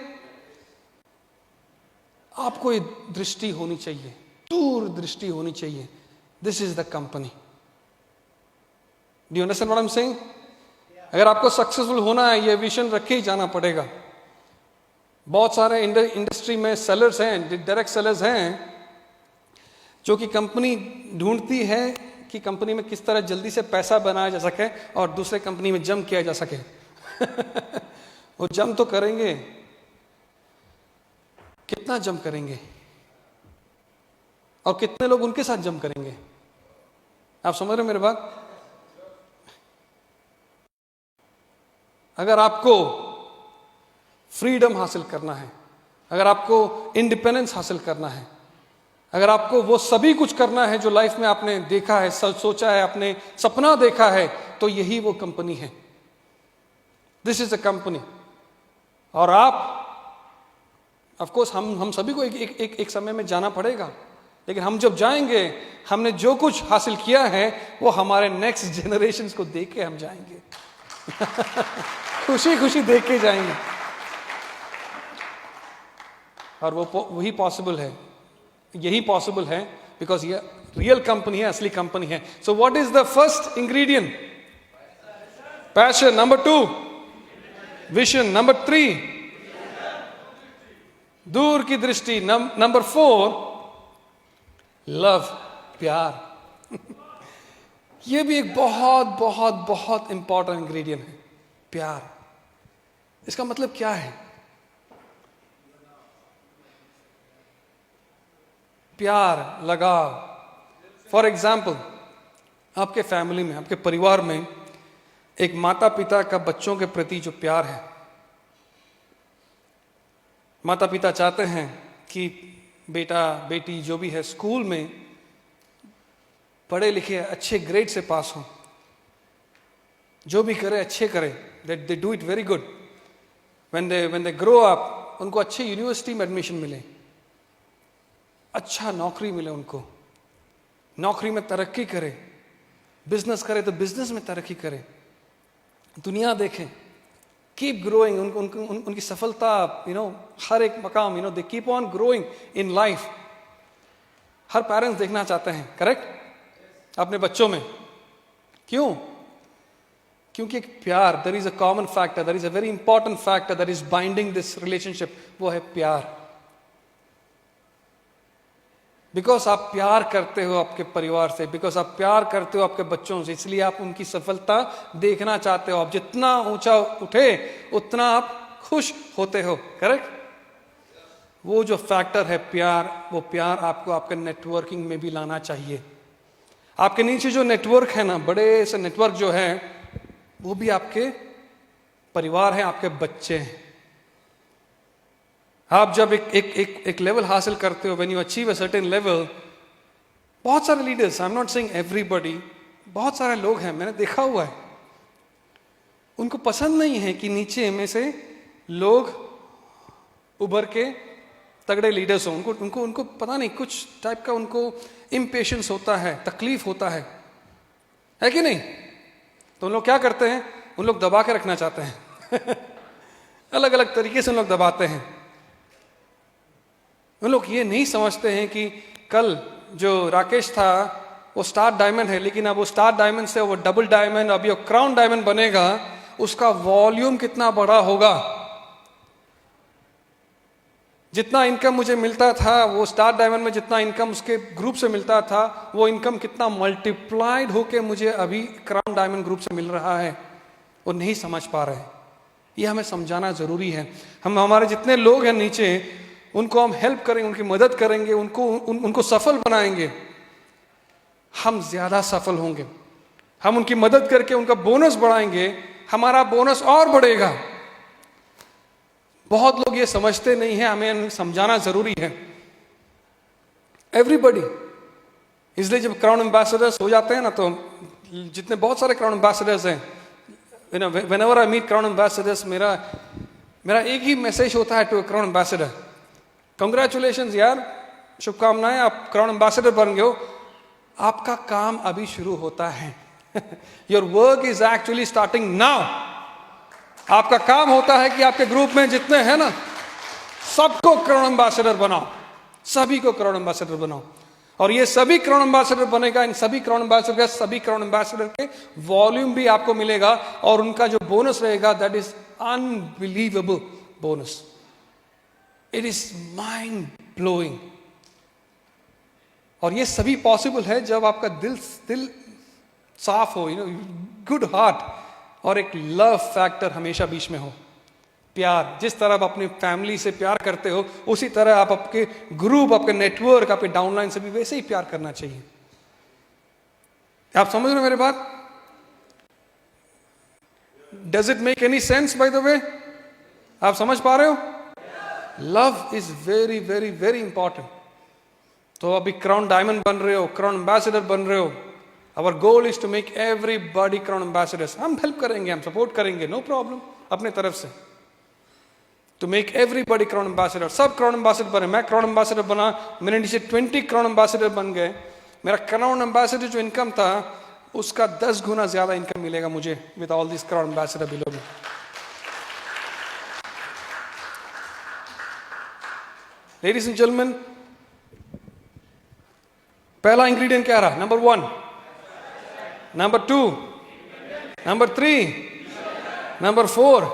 आपको ये दृष्टि होनी चाहिए, दूर दृष्टि होनी चाहिए। This is the company. Do you understand what I am saying? अगर आपको सक्सेसफुल होना है, ये विजन रखे ही जाना पड़ेगा। बहुत सारे इंडस्ट्री में सेलर्स हैं, डायरेक्ट सेलर्स हैं, जो कि कंपनी ढूंढती है कि कंपनी में किस तरह जल्दी से पैसा बनाया जा सके और दूसरे कंपनी में जंप किया जा सके। वो जंप तो करेंगे, कितना जंप करेंगे और कितने लोग उनके साथ जंप करेंगे? आप समझ रहे हो मेरी बात? अगर आपको फ्रीडम हासिल करना है, अगर आपको इंडिपेंडेंस हासिल करना है, अगर आपको वो सभी कुछ करना है जो लाइफ में आपने देखा है, सोचा है, आपने सपना देखा है, तो यही वो कंपनी है। This is a company. और आप, ऑफ कोर्स हम सभी को एक समय में जाना पड़ेगा, लेकिन हम जब जाएंगे, हमने जो कुछ हासिल किया है वो हमारे नेक्स्ट जनरेशन को देख के हम जाएंगे। खुशी खुशी देख के जाएंगे। और वो वही पॉसिबल है, यही पॉसिबल है बिकॉज ये रियल कंपनी है, असली कंपनी है। So what is the first ingredient? Passion. Number 2 vision. Number 3 दूर की दृष्टि। नंबर 4 लव, प्यार। ये भी एक बहुत बहुत बहुत इंपॉर्टेंट इंग्रेडिएंट है, प्यार। इसका मतलब क्या है? प्यार, लगाव। फॉर एग्जाम्पल, आपके फैमिली में, आपके परिवार में एक माता पिता का बच्चों के प्रति जो प्यार है, माता पिता चाहते हैं कि बेटा बेटी जो भी है स्कूल में पढ़े लिखे अच्छे ग्रेड से पास हो, जो भी करे अच्छे करे, that they do it very good. When they grow up, उनको अच्छे यूनिवर्सिटी में एडमिशन मिले, अच्छा नौकरी मिले, उनको नौकरी में तरक्की करे, बिजनेस करे तो बिजनेस में तरक्की करे, दुनिया देखें, कीप ग्रोइंग। उनकी सफलता, हर एक मकाम, दे keep on growing in life. Her parents देखना चाहते हैं, करेक्ट, अपने बच्चों में। क्यों? क्योंकि एक प्यार, there is a common factor, there is a very important factor that is binding this relationship, वो है प्यार। बिकॉज आप प्यार करते हो आपके परिवार से, बिकॉज आप प्यार करते हो आपके बच्चों से, इसलिए आप उनकी सफलता देखना चाहते हो। आप जितना ऊंचा उठे उतना आप खुश होते हो, करेक्ट। वो जो फैक्टर है प्यार, वो प्यार आपको आपके नेटवर्किंग में भी लाना चाहिए। आपके नीचे जो नेटवर्क है ना, बड़े से नेटवर्क जो है, वो भी आपके परिवार हैं, आपके बच्चे हैं। आप जब एक लेवल हासिल करते हो, when you achieve a certain level, बहुत सारे leaders, I am not saying everybody, बहुत सारे लोग हैं, मैंने देखा हुआ है, उनको पसंद नहीं है कि नीचे में से लोग उभर के तगड़े लीडर्स हो। उनको पता नहीं, कुछ टाइप का उनको इम्पेशंस होता है, तकलीफ होता है कि नहीं? तो उन लोग क्या करते हैं? उन लोग दबा के रखना चाहते हैं। अलग अलग तरीके से उन लोग दबाते हैं। उन लोग ये नहीं समझते हैं कि कल जो राकेश था वो स्टार डायमंड है, लेकिन अब वो स्टार डायमंड से वो डबल डायमंड, अभी वो क्राउन डायमंड बनेगा, उसका वॉल्यूम कितना बड़ा होगा। जितना इनकम मुझे मिलता था वो स्टार डायमंड में, जितना इनकम उसके ग्रुप से मिलता था, वो इनकम कितना मल्टीप्लाइड होके मुझे अभी क्राउन डायमंड ग्रुप से मिल रहा है। वो नहीं समझ पा रहे। ये हमें समझाना जरूरी है। हम हमारे जितने लोग हैं नीचे, उनको हम हेल्प करेंगे, उनकी मदद करेंगे, उनको सफल बनाएंगे, हम ज्यादा सफल होंगे। हम उनकी मदद करके उनका बोनस बढ़ाएंगे, हमारा बोनस और बढ़ेगा। बहुत लोग ये समझते नहीं है, हमें समझाना जरूरी है। एवरीबडी, इसलिए जब क्राउन एम्बेसडर्स हो जाते हैं ना, तो जितने बहुत सारे क्राउन एम्बेसडर्स हैं, whenever I meet crown ambassadors, मेरा एक ही मैसेज होता है टू क्राउन एम्बेसडर, कंग्रेचुलेशंस यार, शुभकामनाएं, आप क्राउन एम्बेसडर बन गए हो। आपका काम अभी शुरू होता है। Your work is actually starting now. आपका काम होता है कि आपके ग्रुप में जितने हैं ना, सबको क्राउन एम्बेसडर बनाओ, सभी को क्राउन एम्बेसडर बनाओ। और ये सभी क्राउन एम्बेसडर बनेगा, इन सभी क्राउन एम्बेसडर के वॉल्यूम भी आपको मिलेगा, और उनका जो बोनस रहेगा that is unbelievable bonus. It is mind blowing. और ये सभी पॉसिबल है जब आपका दिल साफ हो, गुड हार्ट, और एक लव फैक्टर हमेशा बीच में हो। प्यार, जिस तरह आप अपनी फैमिली से प्यार करते हो, उसी तरह आप आपके ग्रुप, आपके नेटवर्क, आपके डाउनलाइन से भी वैसे ही प्यार करना चाहिए। आप समझ रहे हो मेरे बात? Does it make any sense bye the वे? आप समझ पा रहे हो? Love is very very very important. तो अभी क्राउन डायमंड बन रहे हो, क्राउन एम्बेसडर बन रहे हो, our goal is to make everybody crown ambassadors. हम हेल्प करेंगे, हम सपोर्ट करेंगे, नो प्रॉब्लम, अपने तरफ से, to make everybody crown ambassador. सब क्राउन एम्बेसडर बने, मैं क्राउन एम्बेसडर बना, मेरे नीचे 20 क्राउन एम्बेसडर बन गए। मेरा क्राउन एम्बेसडर जो इनकम था उसका 10 गुना ज्यादा इनकम मिलेगा मुझे with all this crown ambassador below me. Ladies and gentleman, पहला इंग्रेडिएंट क्या रहा? नंबर 1, नंबर 2, नंबर 3, नंबर 4,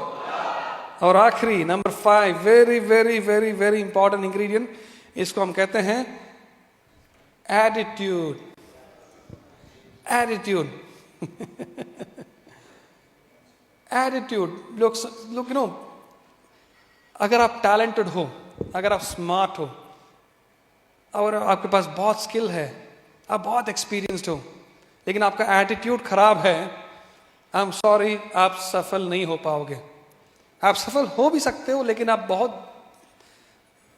और आखिरी number 5, very very very very important ingredient, इसको हम कहते हैं एटीट्यूड। Attitude attitude. लोग अगर आप टैलेंटेड हो, अगर आप स्मार्ट हो, और आपके पास बहुत स्किल है, आप बहुत एक्सपीरियंस्ड हो, लेकिन आपका एटीट्यूड खराब है, आई एम सॉरी, आप सफल नहीं हो पाओगे। आप सफल हो भी सकते हो, लेकिन आप बहुत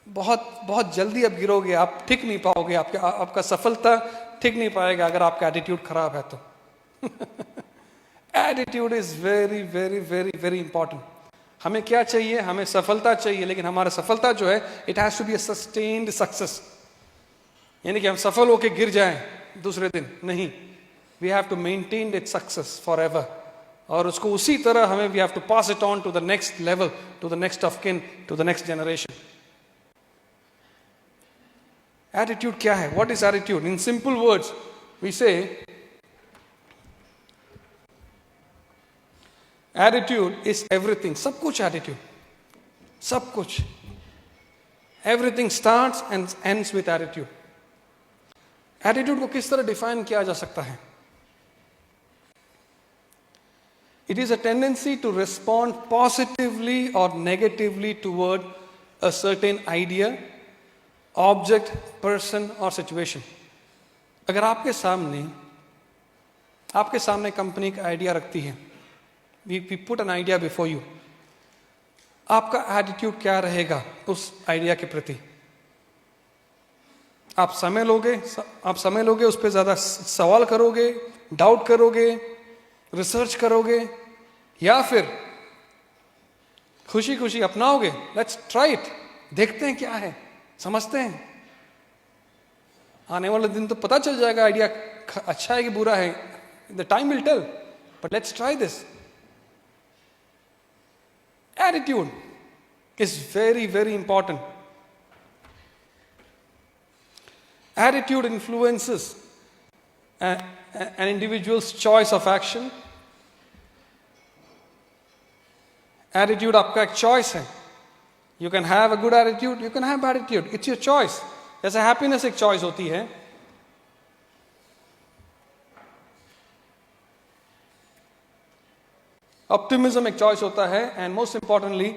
बहुत बहुत जल्दी आप गिरोगे, आप टिक नहीं पाओगे, आपका सफलता टिक नहीं पाएगा अगर आपका एटीट्यूड खराब है तो। Attitude is very very very very important. हमें क्या चाहिए? हमें सफलता चाहिए, लेकिन हमारा सफलता जो है, it has to be a sustained success. यानी कि हम सफल होके गिर जाएं दूसरे दिन, नहीं, we have to maintain it success forever. और उसको उसी तरह हमें we have to pass it on to the next level, to the next of kin, to the next generation. Attitude क्या है? What is attitude? In simple words we say attitude is everything. सब कुछ attitude, सब कुछ, everything starts and ends with attitude. Attitude को किस तरह define किया जा सकता है? It is a tendency to respond positively or negatively toward a certain idea, object, person or situation. अगर आपके सामने कंपनी का आइडिया रखती है, we put an idea before you, आपका एटीट्यूड क्या रहेगा उस आइडिया के प्रति? आप समय लोगे, उस पर ज्यादा सवाल करोगे, डाउट करोगे, रिसर्च करोगे, या फिर खुशी खुशी अपनाओगे? लेट्स ट्राई इट, देखते हैं क्या है, समझते हैं, आने वाले दिन तो पता चल जाएगा आइडिया अच्छा है कि बुरा है, the time will tell, but let's try this. Attitude is very very important. Attitude influences an individual's choice of action. Attitude आपका एक choice है. You can have a good attitude, you can have bad attitude. It's your choice. जैसे happiness एक choice होती है. Optimism एक choice होता है. And most importantly,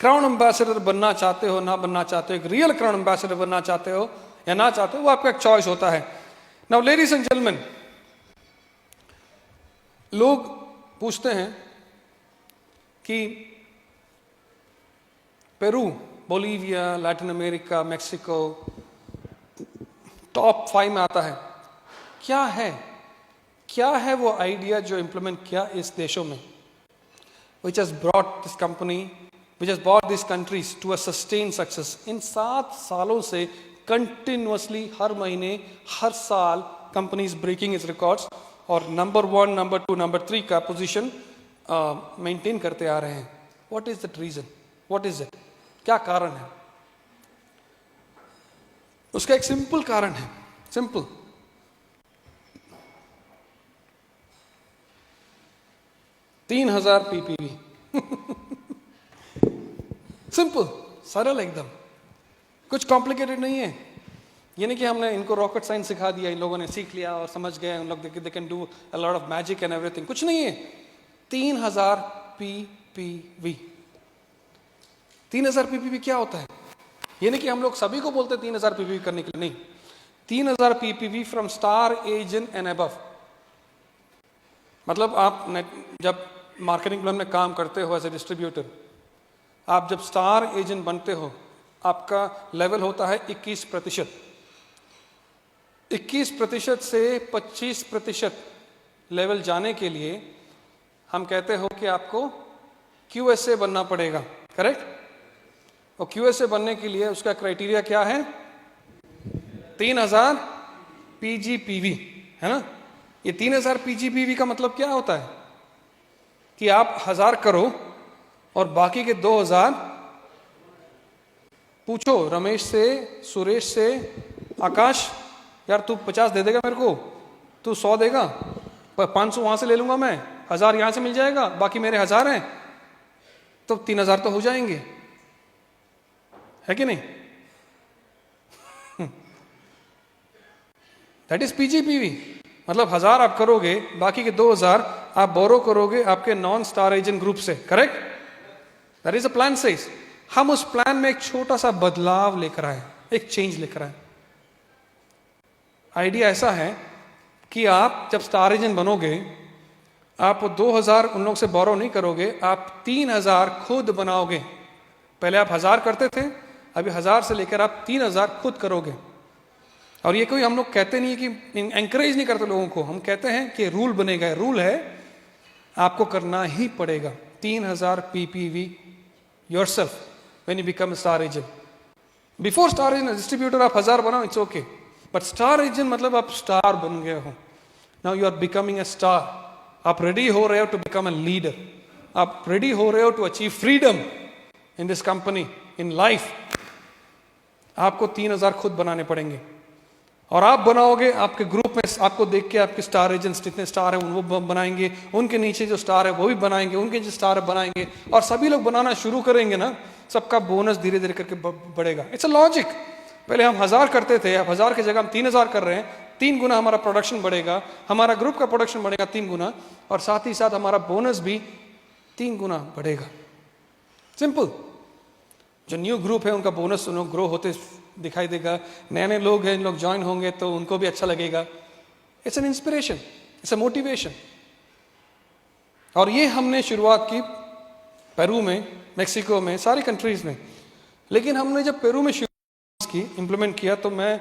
crown ambassador बनना चाहते हो ना बनना चाहते हो, एक real crown ambassador बनना चाहते हो या ना चाहते हो, वो आपका एक choice होता है. Now ladies and gentlemen, लोग पूछते हैं कि Peru, Bolivia, Latin America, Mexico top 5 में आता है. क्या है वो आइडिया जो इंप्लीमेंट किया इस देशों में, which has brought this company, which has brought these countries to a sustained success. इन 7 सालों से कंटिन्यूअसली हर महीने हर साल कंपनीज ब्रेकिंग इज रिकॉर्ड्स और नंबर 1, नंबर 2, नंबर 3 का पोजीशन मेंटेन करते आ रहे हैं. What is the reason? What is it? क्या कारण है? उसका एक सिंपल कारण है. सिंपल. $3,000 PPV. सिंपल सरल एकदम, कुछ कॉम्प्लिकेटेड नहीं है। ये नहीं कि हमने इनको रॉकेट साइंस सिखा दिया, इन लोगों ने सीख लिया और समझ गए, उन लोग they can do a lot of magic and everything, कुछ नहीं है। 3000 PPV। 3000 PPV क्या होता है? ये नहीं कि हम लोग सभी को बोलते 3000 PPV करने के लिए, नहीं। 3000 PPV from star agent and above. मतलब आप जब मार्केटिंग प्लान में काम करते हो एज ए डिस्ट्रीब्यूटर, आप जब स्टार एजेंट बनते हो, आपका लेवल होता है 21%। 21% से 25% लेवल जाने के लिए हम कहते हो कि आपको QSA बनना पड़ेगा, करेक्ट? और QSA बनने के लिए उसका क्राइटेरिया क्या है? 3000 PGPV, है ना? ये 3000 PGPV का मतलब क्या होता है कि आप 1000 करो और बाकी के 2000 पूछो रमेश से, सुरेश से, आकाश, यार तू 50 दे देगा मेरे को, तू 100 देगा, 500 वहां से ले लूंगा मैं, 1000 यहां से मिल जाएगा, बाकी मेरे 1000 हैं, तो 3000 तो हो जाएंगे, है कि नहीं? That is PGPV। मतलब 1000 आप करोगे, बाकी के 2000 आप बोरो करोगे आपके नॉन स्टार एजेंट ग्रुप से, correct? That is a plan size. हम उस प्लान में एक छोटा सा बदलाव लेकर आए, एक चेंज लेकर आए। आइडिया ऐसा है कि आप जब स्टार एजेंट बनोगे, आप 2000 उन लोग से बोरो नहीं करोगे, आप 3000 खुद बनाओगे। पहले आप 1000 करते थे, अभी 1000 से लेकर आप 3000 खुद करोगे। और ये कोई हम लोग कहते नहीं है कि एंकरेज नहीं करते लोगों को, हम कहते हैं कि रूल बनेगा, रूल है, आपको करना ही पड़ेगा। 3000 PPV yourself when you become star agent. Before star agent distributor आप 1000 बनाओ, it's okay, but star agent मतलब आप स्टार बन गए हो। Now you are becoming a star. आप रेडी हो रहे हो टू बिकम ए लीडर, आप रेडी हो रहे हो to achieve freedom in this company, in life. आपको 3000 खुद बनाने पड़ेंगे और आप बनाओगे, आपके ग्रुप में आपको देख के आपके स्टार एजेंट्स जितने स्टार है वो बनाएंगे, उनके नीचे जो स्टार है वो भी बनाएंगे, उनके जो स्टार है बनाएंगे, और सभी लोग बनाना शुरू करेंगे ना, सबका बोनस धीरे धीरे करके बढ़ेगा। It's a logic. पहले हम 1000 करते थे, अब 1000 की जगह हम 3000 कर रहे हैं, 3 गुना हमारा प्रोडक्शन बढ़ेगा, हमारा ग्रुप का प्रोडक्शन बढ़ेगा 3 गुना, और साथ ही साथ हमारा बोनस भी 3 गुना बढ़ेगा। सिंपल। जो न्यू ग्रुप है उनका बोनस उन्हें ग्रो होते दिखाई देगा, नए नए लोग हैं, इन लोग ज्वाइन होंगे तो उनको भी अच्छा लगेगा। It's an inspiration, it's a motivation. और ये हमने शुरुआत की पेरू में, मेक्सिको में, सारी कंट्रीज में। लेकिन हमने जब पेरू में शुरुआत की, इम्प्लीमेंट किया, तो मैं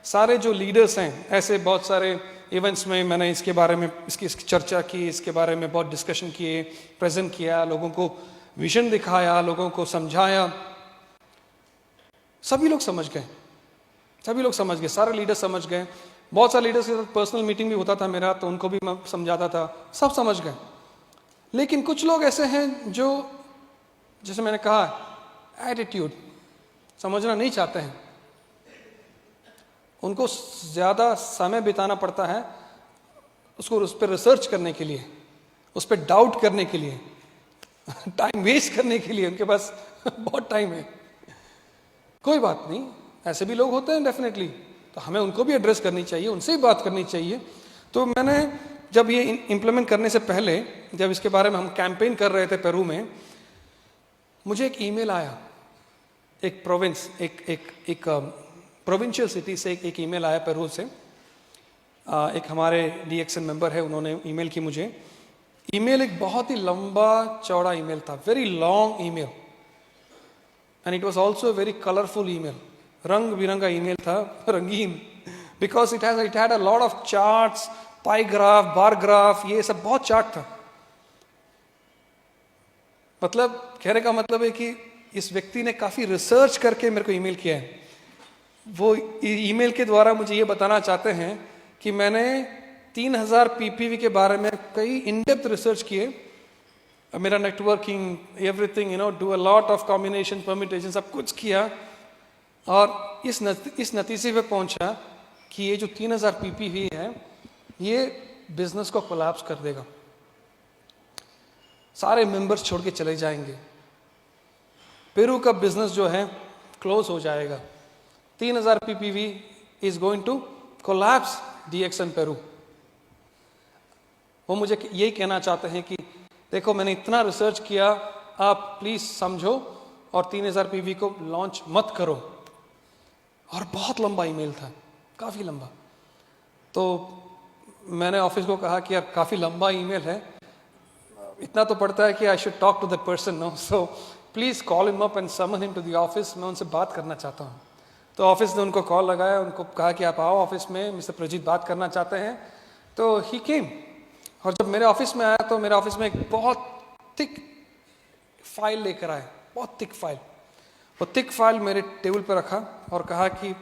सारे जो लीडर्स हैं, ऐसे बहुत सारे इवेंट्स में मैंने इसके बारे में इसकी चर्चा की, इसके बारे में बहुत डिस्कशन किए, प्रेजेंट किया, लोगों को विजन दिखाया, लोगों को समझाया। सभी लोग समझ गए, सभी लोग समझ गए, सारे लीडर समझ गए। बहुत सारे लीडर्स के साथ पर्सनल मीटिंग भी होता था मेरा, तो उनको भी मैं समझाता था, सब समझ गए। लेकिन कुछ लोग ऐसे हैं जो, जैसे मैंने कहा, एटीट्यूड, समझना नहीं चाहते हैं। उनको ज्यादा समय बिताना पड़ता है उसको उस पर रिसर्च करने के लिए, उस पर डाउट करने के लिए, टाइम वेस्ट करने के लिए। उनके पास बहुत टाइम है। कोई बात नहीं, ऐसे भी लोग होते हैं डेफिनेटली, तो हमें उनको भी एड्रेस करनी चाहिए, उनसे भी बात करनी चाहिए। तो मैंने जब ये इम्प्लीमेंट करने से पहले, जब इसके बारे में हम कैंपेन कर रहे थे पेरू में, मुझे एक ईमेल आया, एक प्रोविंस, एक प्रोविंशियल सिटी से एक ईमेल आया पेरू से। एक हमारे DXN मेंबर है, उन्होंने ईमेल की मुझे। ईमेल एक बहुत ही लंबा चौड़ा ईमेल था, very long email, and it was also very colourful email. रंग बिरंगा ईमेल था, रंगीन, because it had a lot of charts, pi graph, bar graph, ये सब बहुत चार्ट था। मतलब कहने का मतलब है कि इस व्यक्ति ने काफी रिसर्च करके मेरे को ईमेल किया है। वो ईमेल के द्वारा मुझे ये बताना चाहते हैं कि मैंने 3000 PPV के बारे में कई इन डेप्थ रिसर्च किए, मेरा networking, everything, do a lot of combination, permutation, सब कुछ किया, और इस नतीजे पे पहुंचा कि ये जो 3000 PPV है, ये बिजनेस को कोलैप्स कर देगा, सारे मेंबर्स छोड़ के चले जाएंगे, पेरू का बिजनेस जो है क्लोज हो जाएगा। 3000 PPV is going to collapse DXN Peru. वो मुझे यही कहना चाहते हैं कि देखो मैंने इतना रिसर्च किया, आप प्लीज समझो और 3000 पीवी को लॉन्च मत करो। और बहुत लंबा ईमेल था, काफी लंबा। तो मैंने ऑफिस को कहा कि यार काफी लंबा ईमेल है, इतना तो पड़ता है कि I should talk to the person no, so please call him up and summon him to the office, मैं उनसे बात करना चाहता हूँ। तो ऑफिस ने उनको कॉल लगाया, उनको कहा कि आप आओ ऑफिस में, मिस्टर प्रजीत बात करना चाहते हैं। तो ही केम, और जब मेरे ऑफिस में आया तो मेरे ऑफिस में एक बहुत थिक फाइल लेकर आया, बहुत थिक फाइल। वो थिक फाइल मेरे टेबल पर रखा और कहा कि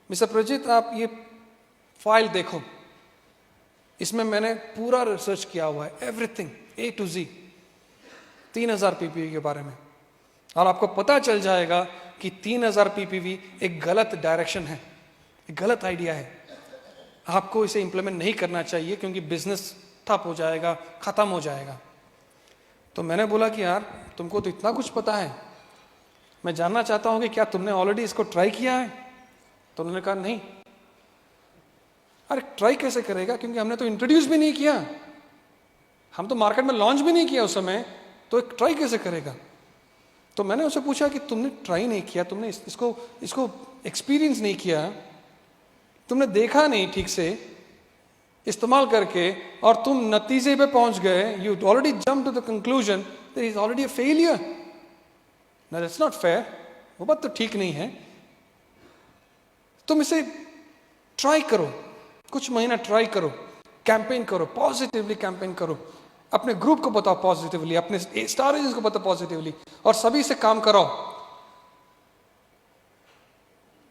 मिस्टर प्रजीत आप ये फाइल देखो, इसमें मैंने पूरा रिसर्च किया हुआ है, everything A to Z 3000 PPV के बारे में, और आपको पता चल जाएगा कि 3000 पीपीवी एक गलत डायरेक्शन है, एक गलत आइडिया है, आपको इसे इंप्लीमेंट नहीं करना चाहिए क्योंकि बिजनेस ठप हो जाएगा, खत्म हो जाएगा। तो मैंने बोला कि यार तुमको तो इतना कुछ पता है, मैं जानना चाहता हूं कि क्या तुमने ऑलरेडी इसको ट्राई किया है? तो उन्होंने कहा नहीं। अरे ट्राई कैसे करेगा, क्योंकि हमने तो इंट्रोड्यूस भी नहीं किया, हम तो मार्केट में लॉन्च भी नहीं किया उस समय, तो एक ट्राई कैसे करेगा? तो मैंने उससे पूछा कि तुमने ट्राई नहीं किया, तुमने इसको एक्सपीरियंस नहीं किया, तुमने देखा नहीं ठीक से इस्तेमाल करके, और तुम नतीजे पे पहुंच गए, you already jump to the conclusion that is already a failure. ना दैट्स नॉट फेयर, वो बात तो ठीक नहीं है। तुम इसे ट्राई करो, कुछ महीना ट्राई करो, कैंपेन करो, पॉजिटिवली कैंपेन करो, अपने ग्रुप को बताओ पॉजिटिवली, अपने स्टार एजेंट्स को बताओ पॉजिटिवली, और सभी से काम कराओ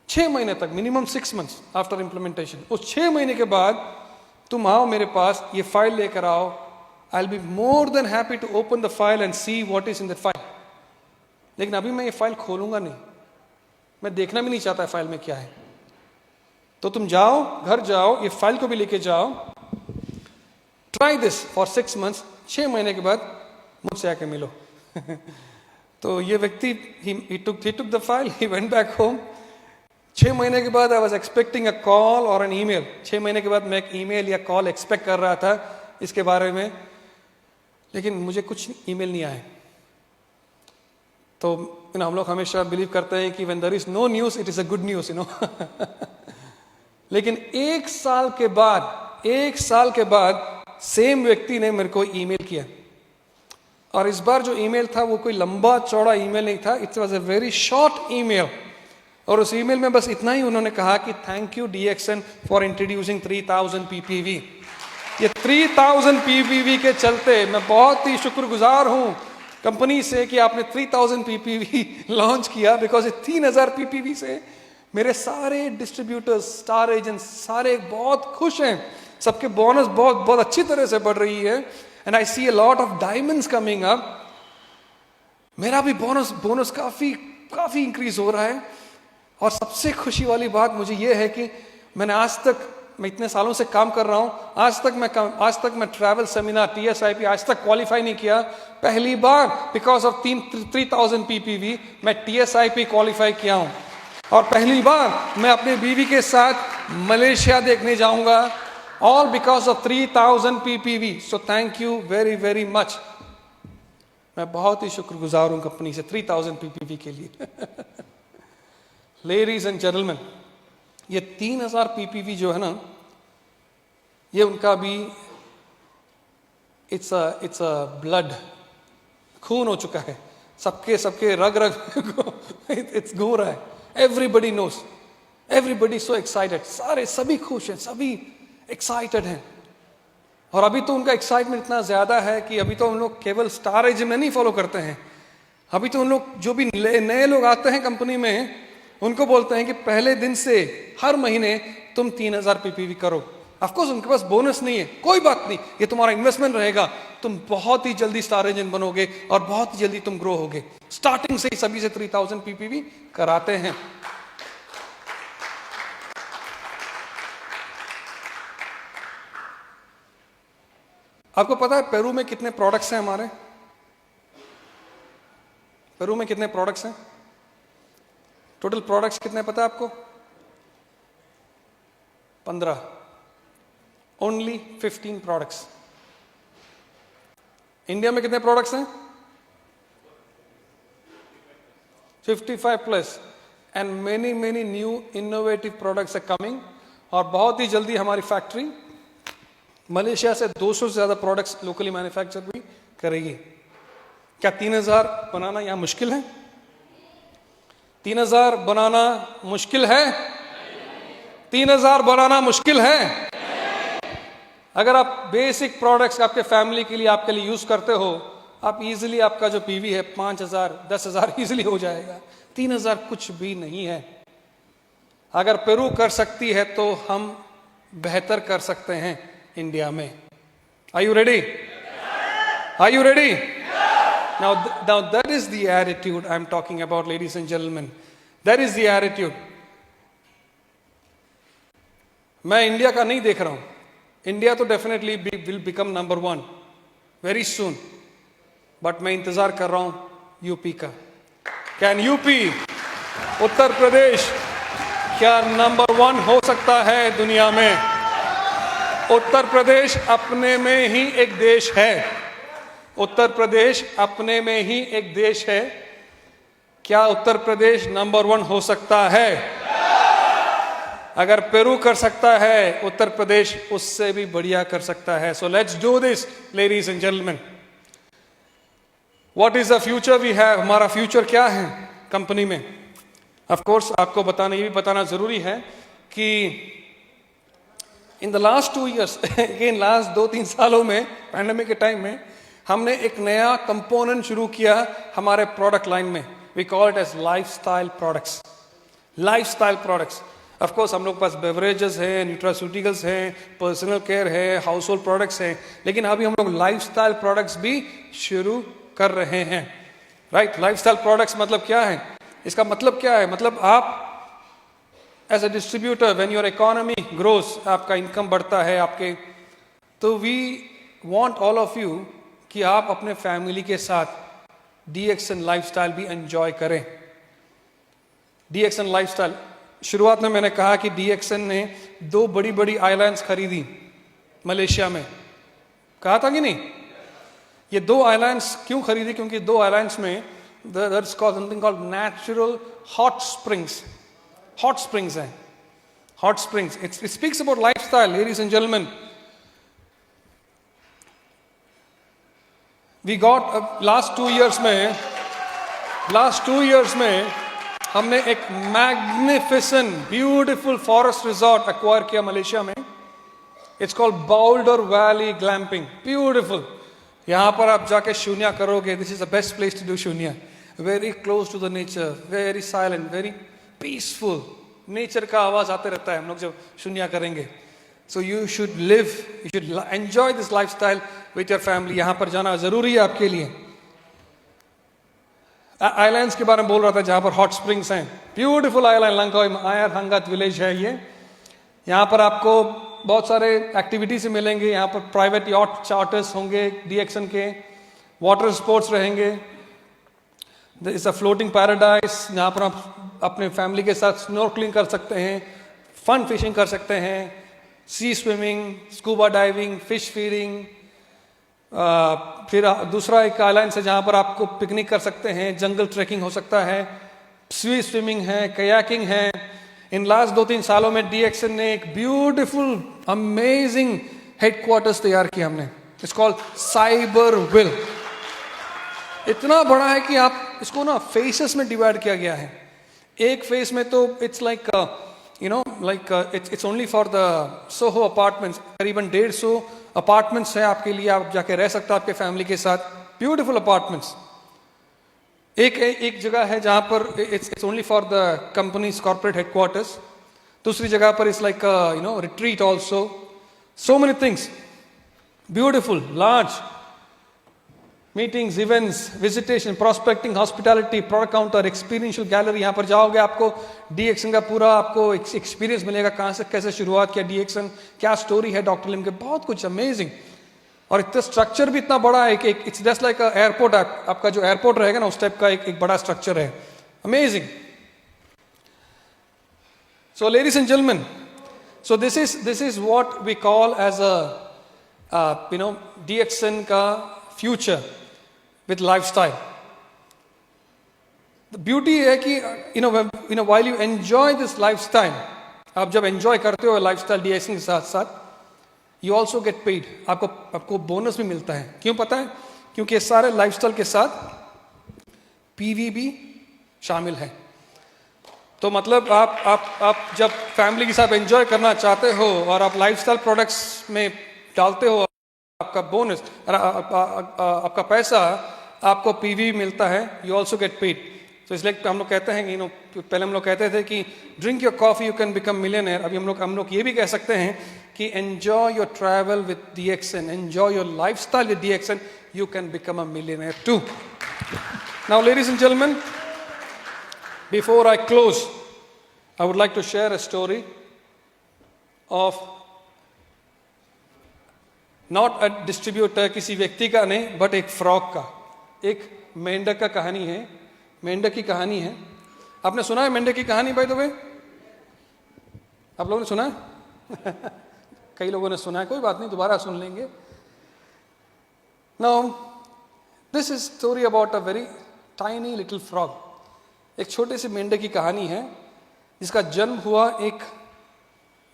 6 महीने तक, मिनिमम 6 months आफ्टर इंप्लीमेंटेशन। उस 6 महीने के बाद तुम आओ मेरे पास, ये फाइल लेकर आओ, I will be more than happy to open the file and see what is in that file. लेकिन अभी मैं ये फाइल खोलूंगा नहीं, मैं देखना भी नहीं चाहता फाइल में क्या है। तो तुम जाओ, घर जाओ, ये फाइल को भी लेके जाओ, ट्राई दिस फॉर 6 months, 6 महीने के बाद मुझसे आके मिलो। तो ये व्यक्ति he took the file, he went back home। 6 महीने के बाद I was expecting a call और एन ईमेल। 6 महीने के बाद मैं एक ईमेल या कॉल एक्सपेक्ट कर रहा था इसके बारे में, लेकिन मुझे कुछ ईमेल नहीं आए। तो हम लोग हमेशा बिलीव करते हैं कि when there is no news it is a good news, लेकिन 1 साल के बाद सेम व्यक्ति ने मेरे को ईमेल किया, और इस बार जो ईमेल था वो कोई लंबा चौड़ा ईमेल नहीं था, it was a very short email. और उस ईमेल में बस इतना ही उन्होंने कहा कि thank you DXN for introducing 3000 PPV. ये 3000 पीपीवी के चलते मैं बहुत ही शुक्रगुजार हूं कंपनी से कि आपने 3000 पीपीवी लॉन्च किया, बिकॉज ये 3000 पीपीवी से मेरे सारे डिस्ट्रीब्यूटर्स, स्टार एजेंट्स सारे बहुत खुश हैं, सबके बोनस बहुत अच्छी तरह से बढ़ रही है, and I see a lot of diamonds coming up. मेरा भी बोनस काफी इंक्रीज हो रहा है। और सबसे खुशी वाली बात मुझे यह है कि मैं इतने सालों से काम कर रहा हूं, आज तक मैं ट्रैवल सेमिनार TSIP आज तक क्वालिफाई नहीं किया। पहली बार बिकॉज ऑफ 3000 पीपीवी मैं TSIP क्वालिफाई किया हूं, और पहली बार मैं अपने बीवी के साथ मलेशिया देखने जाऊंगा, all because of 3000 PPV. So thank you very very much. मैं बहुत ही शुक्रगुजार हूं कंपनी से 3000 पीपीवी के लिए। लेडीज एंड जेंटलमैन, ये 3000 पीपीवी जो है ना, ये उनका भी इट्स अ ब्लड, खून हो चुका है, सबके रग इट्स घूम रहा है। Everybody knows, everybody so excited, सभी खुश हैं, सभी एक्साइटेड हैं। और अभी तो उनका एक्साइटमेंट इतना ज्यादा है कि अभी तो हम लोग केवल स्टार एज में नहीं फॉलो करते हैं, अभी तो उन लोग जो भी नए लोग आते हैं कंपनी में उनको बोलते हैं कि पहले दिन से हर महीने तुम 3000 पीपीवी करो। ऑफकोर्स उनके पास बोनस नहीं है, कोई बात नहीं, ये तुम्हारा इन्वेस्टमेंट रहेगा, तुम बहुत ही जल्दी स्टार एजेंट बनोगे और बहुत ही जल्दी तुम ग्रो होगे। स्टार्टिंग से ही सभी से 3000 पीपीवी कराते हैं। आपको पता है पेरू में कितने प्रोडक्ट्स हैं हमारे? पेरू में कितने प्रोडक्ट्स हैं? टोटल प्रोडक्ट्स कितने पता है आपको? 15। Only 15 products. इंडिया में कितने प्रोडक्ट्स हैं? 55 plus, and many many new innovative products are coming. और बहुत ही जल्दी हमारी फैक्ट्री मलेशिया से 200 से ज्यादा प्रोडक्ट्स लोकली मैन्युफैक्चर भी करेगी। क्या 3000 बनाना यहां मुश्किल है? 3000 बनाना मुश्किल है? 3000 बनाना मुश्किल है? अगर आप बेसिक प्रोडक्ट्स आपके फैमिली के लिए, आपके लिए यूज करते हो, आप इजीली, आपका जो पीवी है 5000 10,000 इजीली हो जाएगा। 3000 कुछ भी नहीं है। अगर पेरू कर सकती है तो हम बेहतर कर सकते हैं इंडिया में। Are you ready? Are you ready? Now that is the attitude I'm talking about, ladies and gentlemen. That is the attitude. मैं इंडिया का नहीं देख रहा हूं। इंडिया तो definitely will become number 1 very soon, but मैं इंतजार कर रहा हूं यूपी का। कैन यूपी, उत्तर प्रदेश, क्या नंबर 1 हो सकता है दुनिया में? उत्तर प्रदेश अपने में ही एक देश है। उत्तर प्रदेश अपने में ही एक देश है। क्या उत्तर प्रदेश नंबर 1 हो सकता है? अगर पेरू कर सकता है, उत्तर प्रदेश उससे भी बढ़िया कर सकता है। So let's do this, ladies and gentleman. What is the future we have? हमारा फ्यूचर क्या है कंपनी में? ऑफ कोर्स आपको बताना, ये भी बताना जरूरी है कि इन the last 2 years, again last 2-3 सालों में, पैंडेमिक के टाइम में, हमने एक नया कंपोनेंट शुरू किया हमारे प्रोडक्ट लाइन में। We call it as lifestyle products. Lifestyle products, of course हम लोग के पास बेवरेजेस है, न्यूट्रास्यूटिकल्स है, पर्सनल केयर है, हाउस होल्ड प्रोडक्ट्स हैं, लेकिन अभी हम लोग लाइफस्टाइल प्रोडक्ट्स भी शुरू कर रहे हैं। राइट? लाइफस्टाइल प्रोडक्ट्स मतलब क्या है? इसका मतलब क्या है? मतलब आप as a distributor, when your economy grows, आपका इनकम बढ़ता है आपके, तो we want all of you कि आप अपने फैमिली के साथ डीएक्सन लाइफस्टाइल भी एंजॉय करें। डीएक्सन लाइफस्टाइल, शुरुआत में मैंने कहा कि डीएक्सन ने 2 बड़ी बड़ी आइलैंड्स खरीदी मलेशिया में, कहा था कि नहीं? ये 2 आइलैंड्स क्यों खरीदी? क्योंकि 2 आइलैंड्स में there's called something called natural hot springs. Hot springs हैं, hot springs. It speaks about lifestyle, ladies and gentlemen. We got last 2 years में हमने एक magnificent beautiful forest resort acquire किया मलेशिया में। It's called Boulder Valley glamping. Beautiful. यहाँ पर आप जाके शून्य करोगे। This is the best place to do शून्य। Very close to the nature, very silent, very peaceful. Nature का आवाज आते रहता है हम लोग जब शून्य करेंगे। So you should live, you should enjoy this lifestyle with your family. यहाँ पर जाना जरूरी है आपके लिए। आइलैंड्स के बारे में बोल रहा था जहां पर हॉट स्प्रिंग्स हैं। ब्यूटीफुल आइलैंड लंकावी आयर हंगत विलेज है ये। यहाँ पर आपको बहुत सारे एक्टिविटीज मिलेंगे। यहाँ पर प्राइवेट यॉट चार्टर्स होंगे डीएक्सन के, वाटर स्पोर्ट्स रहेंगे। इट्स अ फ्लोटिंग पैराडाइज जहाँ पर आप अपने फैमिली के साथ स्नॉर्कलिंग कर सकते हैं, फन फिशिंग कर सकते हैं, sea swimming, scuba diving, fish feeding. फिर दूसरा एक आइलैंड है जहां पर आपको पिकनिक कर सकते हैं, जंगल ट्रैकिंग हो सकता है, सी स्विमिंग है, कयाकिंग है। इन लास्ट 2-3 सालों में डीएक्सन ने एक ब्यूटीफुल अमेजिंग हेडक्वार्टर्स तैयार किया हमने। It's called cyber will. इतना बड़ा है कि आप इसको ना फेसेस में डिवाइड किया गया है। एक फेस में तो it's like it's only for the Soho apartments। करीबन 150 अपार्टमेंट्स हैं आपके लिए, आप जाके रह सकते हैं आपके फैमिली के साथ। Beautiful apartments. एक जगह है जहां पर it's only for the company's corporate headquarters। दूसरी जगह पर it's like retreat also। So many things। Beautiful, large meetings, events, visitation, prospecting, hospitality, product counter, experiential gallery. यहाँ पर जाओगे आपको डीएक्सन का पूरा आपको एक्सपीरियंस मिलेगा। कहाँ से कैसे शुरुआत किया डीएक्सन, क्या स्टोरी है डॉक्टर लिम के, बहुत कुछ अमेजिंग। और इतना स्ट्रक्चर भी इतना बड़ा है कि इट्स जस्ट लाइक एयरपोर्ट, आपका जो एयरपोर्ट रहेगा ना उस टाइप का एक बड़ा स्ट्रक्चर है. Amazing. So ladies and gentlemen, so this is what we call as a DXN का future with lifestyle. The beauty है कि while you enjoy this lifestyle, आप जब enjoy करते हो lifestyle DXN के साथ साथ, you also get paid. आपको बोनस भी मिलता है. क्यों पता है? क्योंकि ये सारे लाइफस्टाइल के साथ पीवी भी शामिल है. तो मतलब आप जब फैमिली के साथ एंजॉय करना चाहते हो और आप लाइफस्टाइल प्रोडक्ट्स में डालते हो आपका बोनस, आपका पैसा आपको पीवी मिलता है, यू ऑल्सो गेट पेड. तो इसलिए हम लोग कहते हैं कि पहले हम लोग कहते थे कि drink your coffee you can become millionaire. अभी हम लोग ये भी कह सकते हैं कि enjoy your travel with DXN, enjoy your lifestyle with DXN, you can become a millionaire too. Now ladies and gentleman, before I close, I would like to share a story of not a distributor, किसी व्यक्ति का नहीं, but एक frog का, एक मेंढक का कहानी है. मेंढक की कहानी है. आपने सुना है मेंढक की कहानी बाय द वे? आप लोगों ने सुना है? कई लोगों ने सुना है, कोई बात नहीं, दोबारा सुन लेंगे. Now, this is story about a very tiny little frog. एक छोटे से मेंढक की कहानी है जिसका जन्म हुआ एक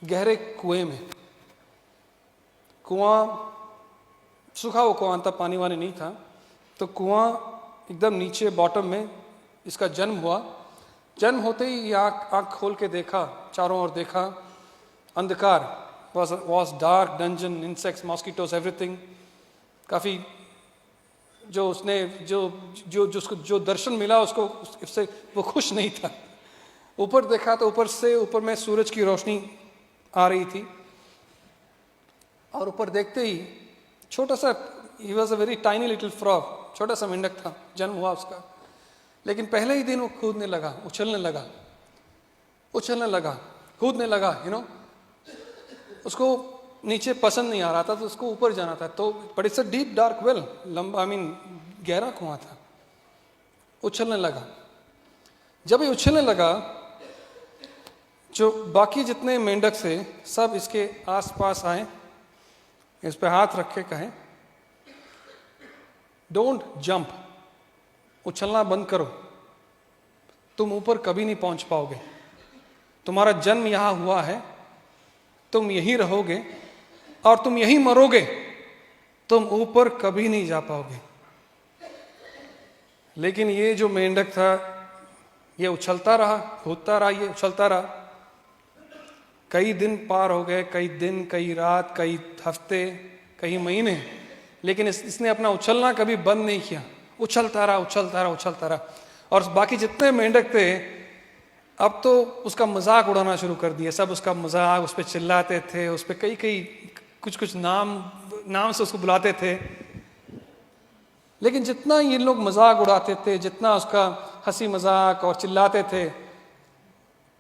गहरे कुएं में. कुआं सूखा हुआ कुआं था, पानी वानी नहीं था, तो कुआं एकदम नीचे बॉटम में इसका जन्म हुआ. जन्म होते ही आँख खोल के देखा, चारों ओर देखा, अंधकार, was dark, dungeon, insects, mosquitoes, everything. काफ़ी जो उसने जो दर्शन मिला उसको उससे वो खुश नहीं था. ऊपर देखा तो ऊपर में सूरज की रोशनी आ रही थी, और ऊपर देखते ही छोटा सा, he was a very tiny little frog, छोटा सा मेंढक था, जन्म हुआ उसका. लेकिन पहले ही दिन वो कूदने लगा, उछलने लगा, कूदने लगा. उसको नीचे पसंद नहीं आ रहा था, तो उसको ऊपर जाना था. तो but it's a deep dark well, लंबा, गहरा कुआं था. उछलने लगा. जब ये उछलने लगा, जो बाकी जितने मेंढक थे सब इसके आसपास आए, इस पे हाथ रख के कहें, डोंट जंप, उछलना बंद करो, तुम ऊपर कभी नहीं पहुंच पाओगे. तुम्हारा जन्म यहां हुआ है, तुम यहीं रहोगे और तुम यहीं मरोगे, तुम ऊपर कभी नहीं जा पाओगे. लेकिन ये जो मेंढक था, ये उछलता रहा, कूदता रहा, ये उछलता रहा. कई दिन पार हो गए, कई दिन, कई रात, कई हफ्ते, कई महीने, लेकिन इसने अपना उछलना कभी बंद नहीं किया. उछलता रहा. और बाकी जितने मेंढक थे अब तो उसका मजाक उड़ाना शुरू कर दिया. सब उसका मजाक, उस पर चिल्लाते थे, उस पर कई कुछ नाम से उसको बुलाते थे. लेकिन जितना ये लोग मजाक उड़ाते थे, जितना उसका हंसी मजाक और चिल्लाते थे,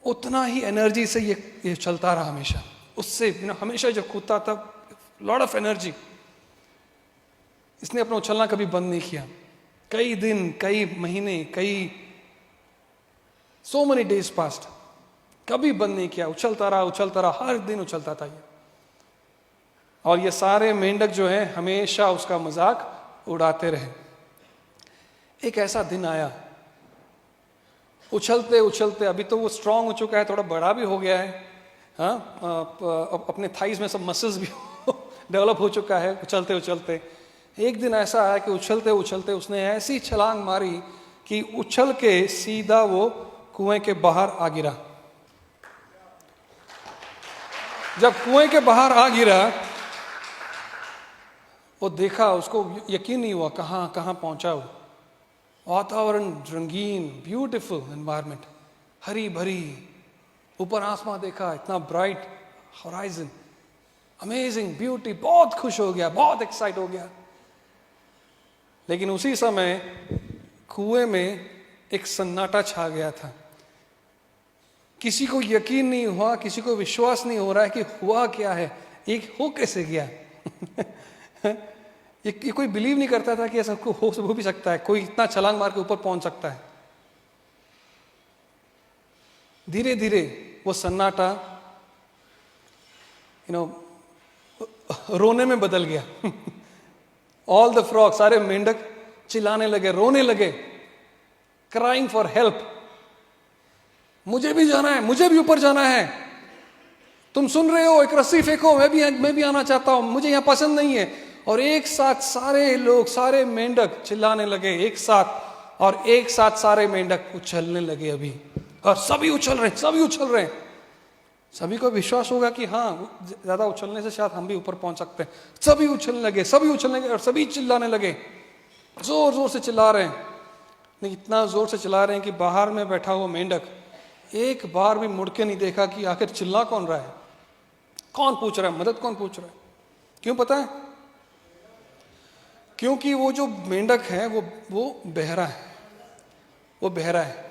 उतना ही एनर्जी से ये चलता रहा हमेशा. उससे हमेशा जो कूदता था, लॉट ऑफ एनर्जी. इसने अपना उछलना कभी बंद नहीं किया. कई दिन, कई महीने, so many days passed, कभी बंद नहीं किया. उछलता रहा, हर दिन उछलता था ये. और ये सारे मेंढक जो हैं हमेशा उसका मजाक उड़ाते रहे. एक ऐसा दिन आया, उछलते, अभी तो वो स्ट्रांग हो चुका है, थोड़ा बड़ा भी हो गया है, अपने थाइज में सब मसल्स भी डेवलप हो चुका है उछलते. एक दिन ऐसा आया कि उछलते उसने ऐसी छलांग मारी कि उछल के सीधा वो कुएं के बाहर आ गिरा. जब कुएं के बाहर आ गिरा, वो देखा, उसको यकीन नहीं हुआ कहाँ पहुंचा वो. वातावरण रंगीन, ब्यूटीफुल एनवायरनमेंट, हरी भरी, ऊपर आसमां देखा, इतना ब्राइट होराइजन, अमेजिंग ब्यूटी. बहुत खुश हो गया, बहुत एक्साइट हो गया. लेकिन उसी समय कुएं में एक सन्नाटा छा गया था. किसी को यकीन नहीं हुआ, किसी को विश्वास नहीं हो रहा है कि हुआ क्या है, एक हो कैसे गया. ये कोई बिलीव नहीं करता था कि ऐसा हो भी सकता है, कोई इतना छलांग मार के ऊपर पहुंच सकता है। धीरे धीरे वो सन्नाटा रोने में बदल गया। ऑल द फ्रॉग, सारे मेंढक चिल्लाने लगे, रोने लगे, क्राइंग फॉर हेल्प। मुझे भी जाना है, मुझे भी ऊपर जाना है, तुम सुन रहे हो, एक रस्सी फेंको, मैं भी आना चाहता हूं, मुझे यहां पसंद नहीं है। और एक साथ सारे लोग, सारे मेंढक चिल्लाने लगे एक साथ, और एक साथ सारे मेंढक उछलने लगे अभी, और सभी उछल रहे, सभी उछल रहे। सभी को विश्वास होगा कि हाँ, ज्यादा उछलने से शायद हम भी ऊपर पहुंच सकते हैं। सभी उछलने लगे, सभी उछलने लगे, और सभी चिल्लाने लगे, जोर जोर से चिल्ला रहे हैं। लेकिन इतना जोर से चिल्ला रहे हैं कि बाहर में बैठा हुआ मेंढक एक बार भी मुड़ के नहीं देखा कि आखिर चिल्ला कौन रहा है, कौन पूछ रहा है मदद, कौन पूछ रहा है। क्यों पता है? क्योंकि वो जो मेंढक है वो बहरा है, वो बहरा है,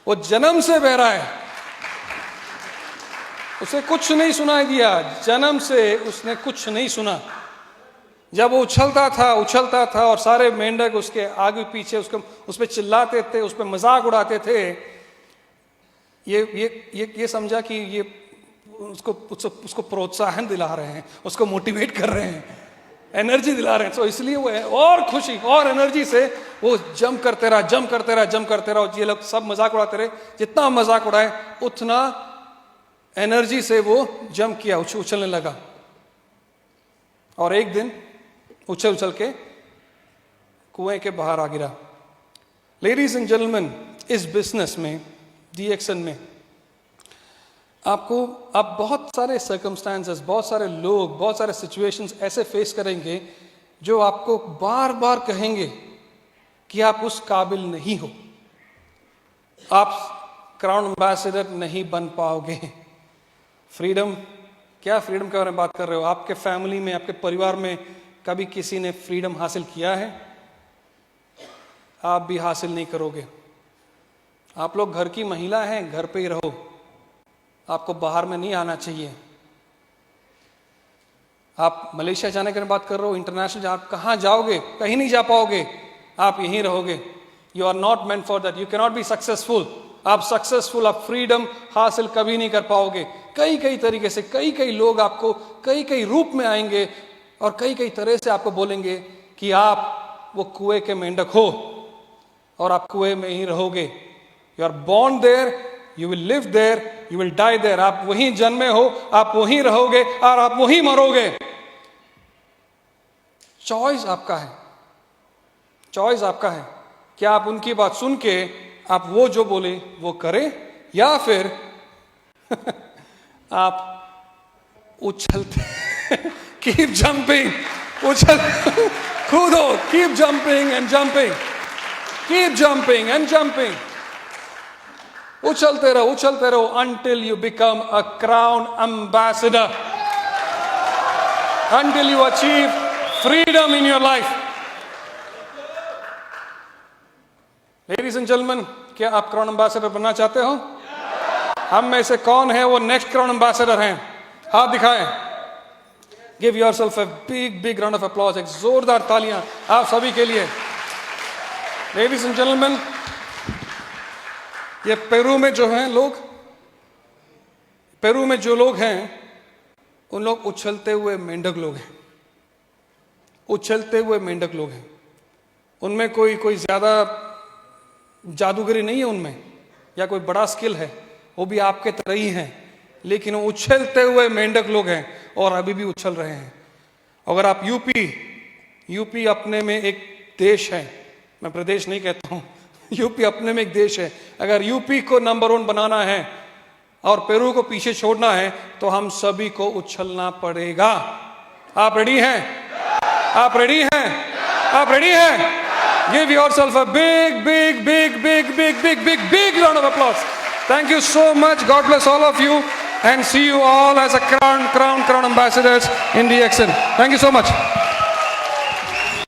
वो जन्म से बहरा है। उसे कुछ नहीं सुनाई दिया, जन्म से उसने कुछ नहीं सुना। जब वो उछलता था और सारे मेंढक उसके आगे पीछे उस पर चिल्लाते थे, उस पर मजाक उड़ाते थे, ये समझा कि ये उसको प्रोत्साहन दिला रहे हैं, उसको मोटिवेट कर रहे हैं, एनर्जी दिला रहे हैं। तो इसलिए वो और खुशी और एनर्जी से वो जंप करते रहा। ये लोग सब मजाक उड़ाते रहे, जितना मजाक उड़ाए उतना एनर्जी से वो जंप किया, उछलने लगा। और एक दिन उछल के कुएं के बाहर आ गिरा। लेडीज एंड जेंटलमैन, इस बिजनेस में, DXN में आप बहुत सारे सर्कमस्टांसेस, बहुत सारे लोग, बहुत सारे सिचुएशंस ऐसे फेस करेंगे जो आपको बार बार कहेंगे कि आप उस काबिल नहीं हो, आप क्राउन एम्बेसडर नहीं बन पाओगे। फ्रीडम, क्या फ्रीडम के बारे में बात कर रहे हो? आपके फैमिली में, आपके परिवार में कभी किसी ने फ्रीडम हासिल किया है? आप भी हासिल नहीं करोगे। आप लोग घर की महिला हैं, घर पे ही रहो, आपको बाहर में नहीं आना चाहिए। आप मलेशिया जाने की बात कर रहे हो, इंटरनेशनल, आप कहाँ जाओगे? कहीं नहीं जा पाओगे, आप यहीं रहोगे। You are not meant for that, you can not be successful. आप सक्सेसफुल, आप फ्रीडम हासिल कभी नहीं कर पाओगे। कई तरीके से कई लोग आपको कई रूप में आएंगे और कई तरह से आपको बोलेंगे कि आप वो कुएं के मेंढक हो और आप कुएं में ही रहोगे। You are born there, you will live there, you will die there. आप वहीं जन्मे हो, आप वहीं रहोगे और आप वहीं मरोगे। चॉइस आपका है, चॉइस आपका है। क्या आप उनकी बात सुन के आप वो जो बोले वो करें, या फिर आप उछलते कीप जंपिंग, कूदो, keep jumping and jumping, keep jumping and jumping. उछलते रहो until you become a crown ambassador, until you achieve freedom in your life. Ladies and gentlemen, क्या आप क्राउन एम्बेसडर बनना चाहते हो? हम में से कौन है वो नेक्स्ट क्राउन एम्बेसडर हैं? हाथ दिखाएं। Give yourself a big round of applause, एक जोरदार तालियां आप सभी के लिए। लेडीज एंड जेंटलमैन, ये पेरू में जो हैं लोग, पेरू में जो लोग हैं उन लोग उछलते हुए मेंढक लोग हैं, उछलते हुए मेंढक लोग हैं। उनमें कोई ज्यादा जादूगरी नहीं है उनमें, या कोई बड़ा स्किल है, वो भी आपके तरह ही हैं, लेकिन वो उछलते हुए मेंढक लोग हैं और अभी भी उछल रहे हैं। अगर आप यूपी अपने में एक देश है, मैं प्रदेश नहीं कहता हूं, यूपी अपने में एक देश है। अगर यूपी को नंबर 1 बनाना है और पेरू को पीछे छोड़ना है तो हम सभी को उछलना पड़ेगा। आप रेडी हैं? आप रेडी हैं? आप रेडी हैं? Give yourself a big round of applause. Thank you so much. God bless all of you and see you all as a crown ambassadors in DXN. Thank you so much.